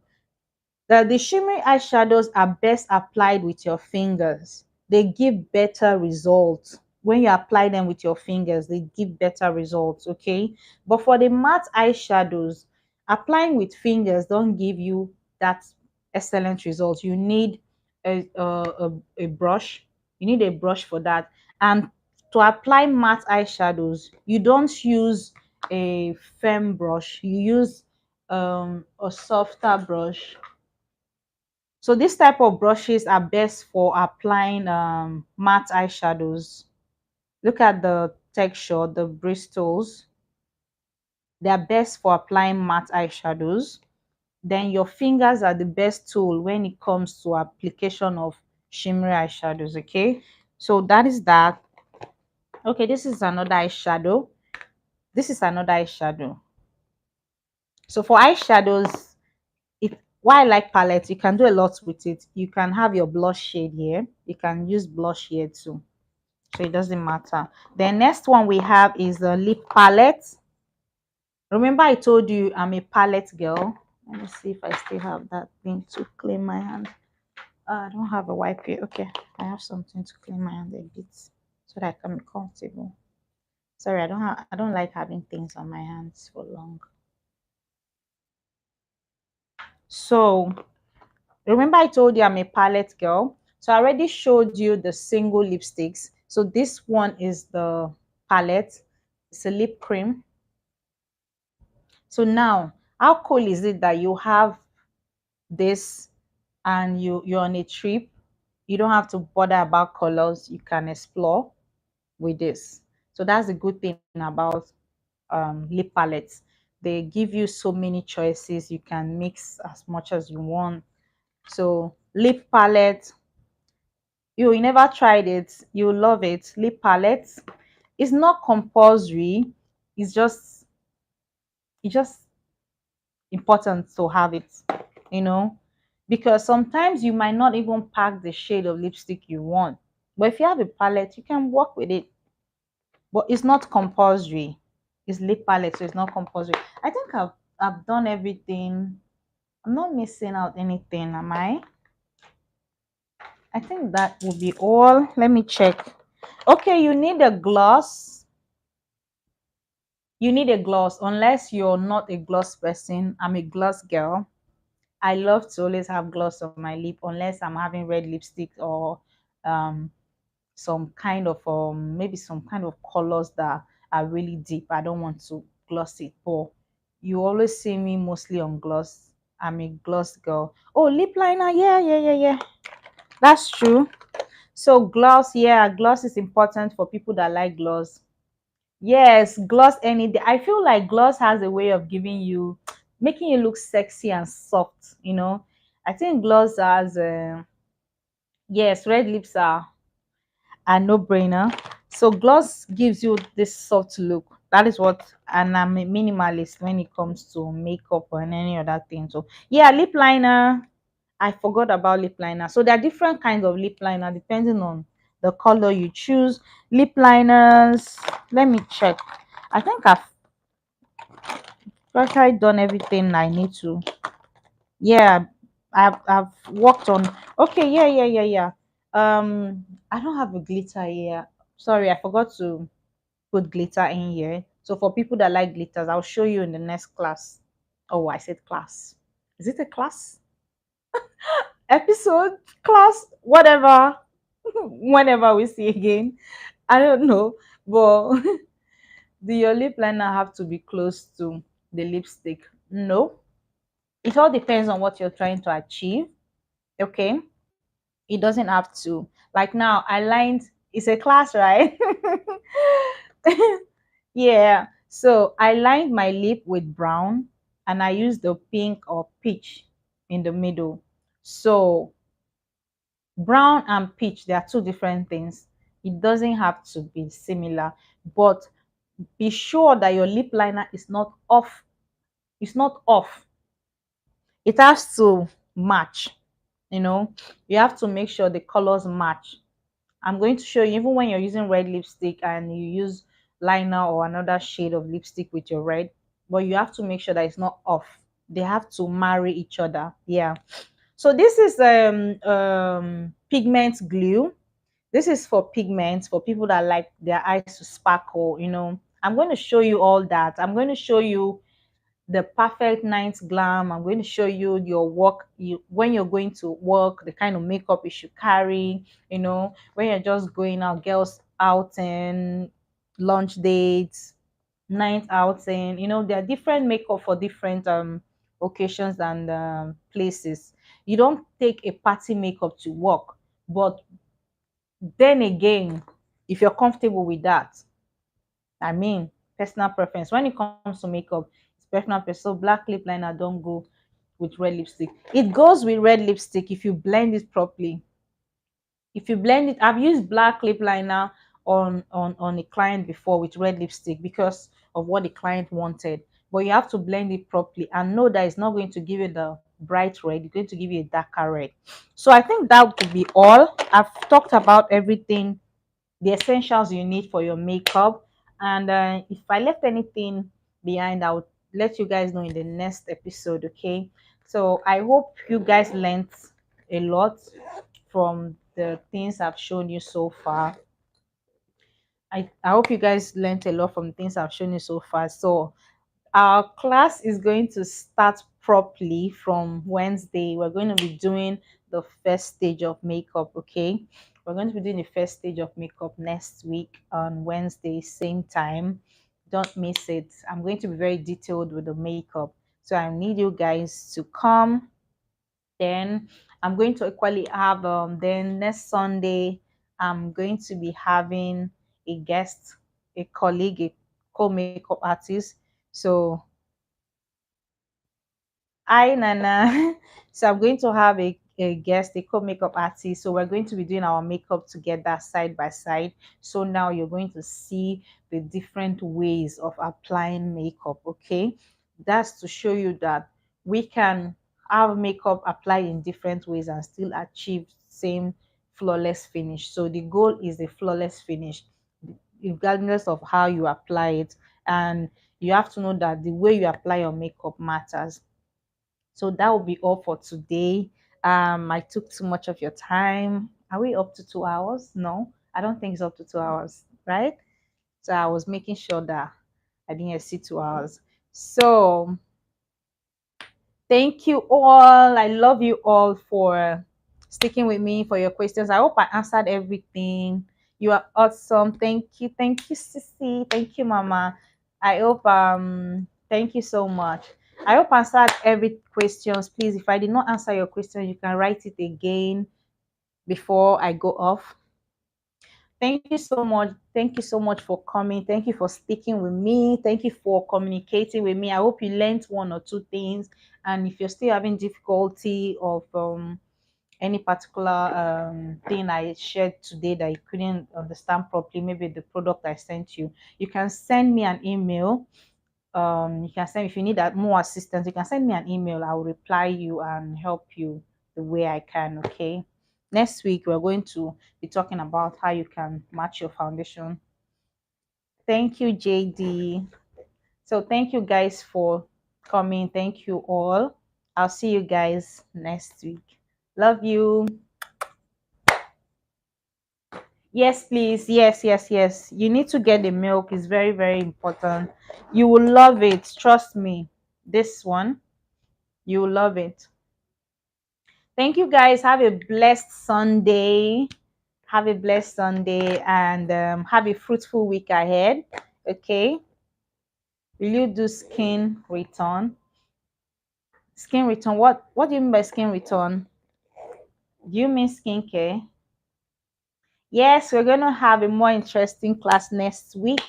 the shimmery eyeshadows are best applied with your fingers. They give better results. When you apply them with your fingers, they give better results, okay? But for the matte eyeshadows, applying with fingers don't give you that excellent results. You need a brush. You need a brush for that. And To apply matte eyeshadows, you don't use a firm brush, you use a softer brush. So this type of brushes are best for applying matte eyeshadows. Look at the texture, the bristles. They are best for applying matte eyeshadows. Then your fingers are the best tool when it comes to application of shimmery eyeshadows. Okay, so that is that. Okay, this is another eyeshadow. This is another eyeshadow. So for eyeshadows, it why I like palettes, you can do a lot with it. You can have your blush shade here. You can use blush here too. So it doesn't matter. The next one we have is the lip palette. Remember I told you I'm a palette girl. Let me see if I still have that thing to clean my hand. I don't have a wipe here. Okay, I have something to clean my hand a bit so that I can be comfortable. Sorry, I don't like having things on my hands for long. So remember I told you I'm a palette girl. So I already showed you the single lipsticks. So this one is the palette. It's a lip cream. So now, how cool is it that you have this and you're on a trip? You don't have to bother about colors. You can explore with this. So that's the good thing about lip palettes. They give you so many choices. You can mix as much as you want. So lip palette, you never tried it, you love it. Lip palette is not compulsory. It's just important to have it, you know, because sometimes you might not even pack the shade of lipstick you want. But if you have a palette, you can work with it. But it's not compulsory. It's lip palette, so it's not compulsory. I think I've done everything. I'm not missing out anything, am I? I think that will be all. Let me check. Okay, you need a gloss. You need a gloss unless you're not a gloss person. I'm a gloss girl. I love to always have gloss on my lip unless I'm having red lipstick or um some kind of maybe some kind of colors that are really deep. I don't want to gloss it, but you always see me mostly on gloss. I'm a gloss girl. Oh, lip liner, yeah, yeah, yeah, yeah. That's true. So gloss, yeah, gloss is important for people that like gloss. Yes, gloss any day. I feel like gloss has a way of giving you, making you look sexy and soft, you know. I think gloss has, yes, red lips are a no-brainer. So gloss gives you this soft look. That is what, and I'm a minimalist when it comes to makeup or any other thing. So yeah, lip liner. I forgot about lip liner. So there are different kinds of lip liner depending on the color you choose. Lip liners. Let me check. I think I've actually done everything I need to. Yeah, I've worked on. Okay, yeah, yeah, yeah, yeah. I don't have a glitter here. Sorry, I forgot to put glitter in here. So for people that like glitters, I'll show you in the next class. Oh, I said class. Is it a class? Episode? Class? Whatever. Whenever we see again. I don't know. But do your lip liner have to be close to the lipstick? No. It all depends on what you're trying to achieve. Okay. It doesn't have to. Like now, I lined, it's a class, right? Yeah. So I lined my lip with brown and I used the pink or peach in the middle. So brown and peach, they are two different things. It doesn't have to be similar, but be sure that your lip liner is not off. It's not off. It has to match. You know, you have to make sure the colors match. I'm going to show you even when you're using red lipstick and you use liner or another shade of lipstick with your red, but you have to make sure that it's not off. They have to marry each other. Yeah. So this is pigment glue. This is for pigments, for people that like their eyes to sparkle, you know. I'm going to show you all that. I'm going to show you the perfect night glam. I'm going to show you your work, you when you're going to work, the kind of makeup you should carry, you know, when you're just going out. Girls, outing, lunch dates, night outing. There are different makeup for different occasions and places. You don't take a party makeup to work, but then again, if you're comfortable with that, I mean, personal preference. When it comes to makeup, it's personal preference. So black lip liner don't go with red lipstick. It goes with red lipstick if you blend it properly. If you blend it, I've used black lip liner on a client before with red lipstick because of what the client wanted. But you have to blend it properly and know that it's not going to give you the bright red, it's going to give you a darker red. So I think that would be all. I've talked about everything, the essentials you need for your makeup. And if I left anything behind, I'll let you guys know in the next episode. Okay. So I hope you guys learned a lot from the things I've shown you so far. I hope you guys learned a lot from the things I've shown you so far. So our class is going to start properly from Wednesday. We're going to be doing the first stage of makeup, okay? We're going to be doing the first stage of makeup next week on Wednesday, same time. Don't miss it. I'm going to be very detailed with the makeup. So I need you guys to come. Then I'm going to equally have then next Sunday I'm going to be having a guest, a colleague, a co-makeup artist. So hi Nana. So I'm going to have a guest, a co-makeup artist. So we're going to be doing our makeup together side by side. So now you're going to see the different ways of applying makeup. Okay. That's to show you that we can have makeup applied in different ways and still achieve same flawless finish. So the goal is a flawless finish, regardless of how you apply it. And you have to know that the way you apply your makeup matters. So that will be all for today. I took too much of your time. Are we up to 2 hours? No, I don't think it's up to 2 hours, right? So I was making sure that I didn't exceed 2 hours. So thank you all. I love you all for sticking with me for your questions. I hope I answered everything. You are awesome. Thank you. Thank you, Sissy. Thank you, Mama. I hope thank you so much. I hope I answered every questions. Please, if I did not answer your question, you can write it again before I go off. Thank you so much. Thank you so much for coming. Thank you for speaking with me. Thank you for communicating with me. I hope you learned one or two things. And if you're still having difficulty of any particular thing I shared today that you couldn't understand properly, maybe the product I sent you, you can send me an email. You can send, if you need that more assistance, you can send me an email. I will reply you and help you the way I can. Okay. Next week we're going to be talking about how you can match your foundation. Thank you, JD. So thank you guys for coming. Thank you all. I'll see you guys next week. Love you. Yes, please. Yes, yes, yes. You need to get the milk. It's very, very important. You will love it. Trust me. This one, you will love it. Thank you guys. Have a blessed Sunday. Have a blessed Sunday and have a fruitful week ahead. Okay. Will you do skin return? Skin return. What do you mean by skin return? Do you mean skincare? Yes, we're going to have a more interesting class next week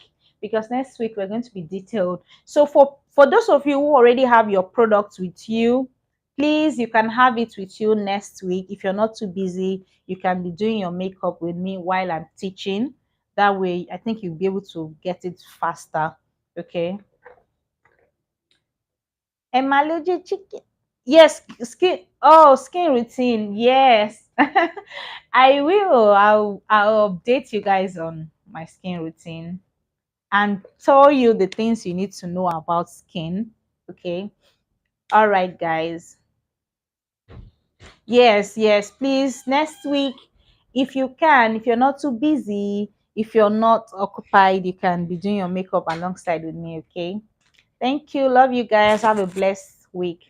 because next week we're going to be detailed. So for those of you who already have your products with you, please, you can have it with you next week. If you're not too busy, you can be doing your makeup with me while I'm teaching. That way, I think you'll be able to get it faster. Okay. Emalogy chicken. Yes, skin. Oh, skin routine. Yes. I will. I'll update you guys on my skin routine and tell you the things you need to know about skin. Okay. All right, guys. Yes, yes. Please, next week, if you can, if you're not too busy, if you're not occupied, you can be doing your makeup alongside with me. Okay. Thank you. Love you guys. Have a blessed week.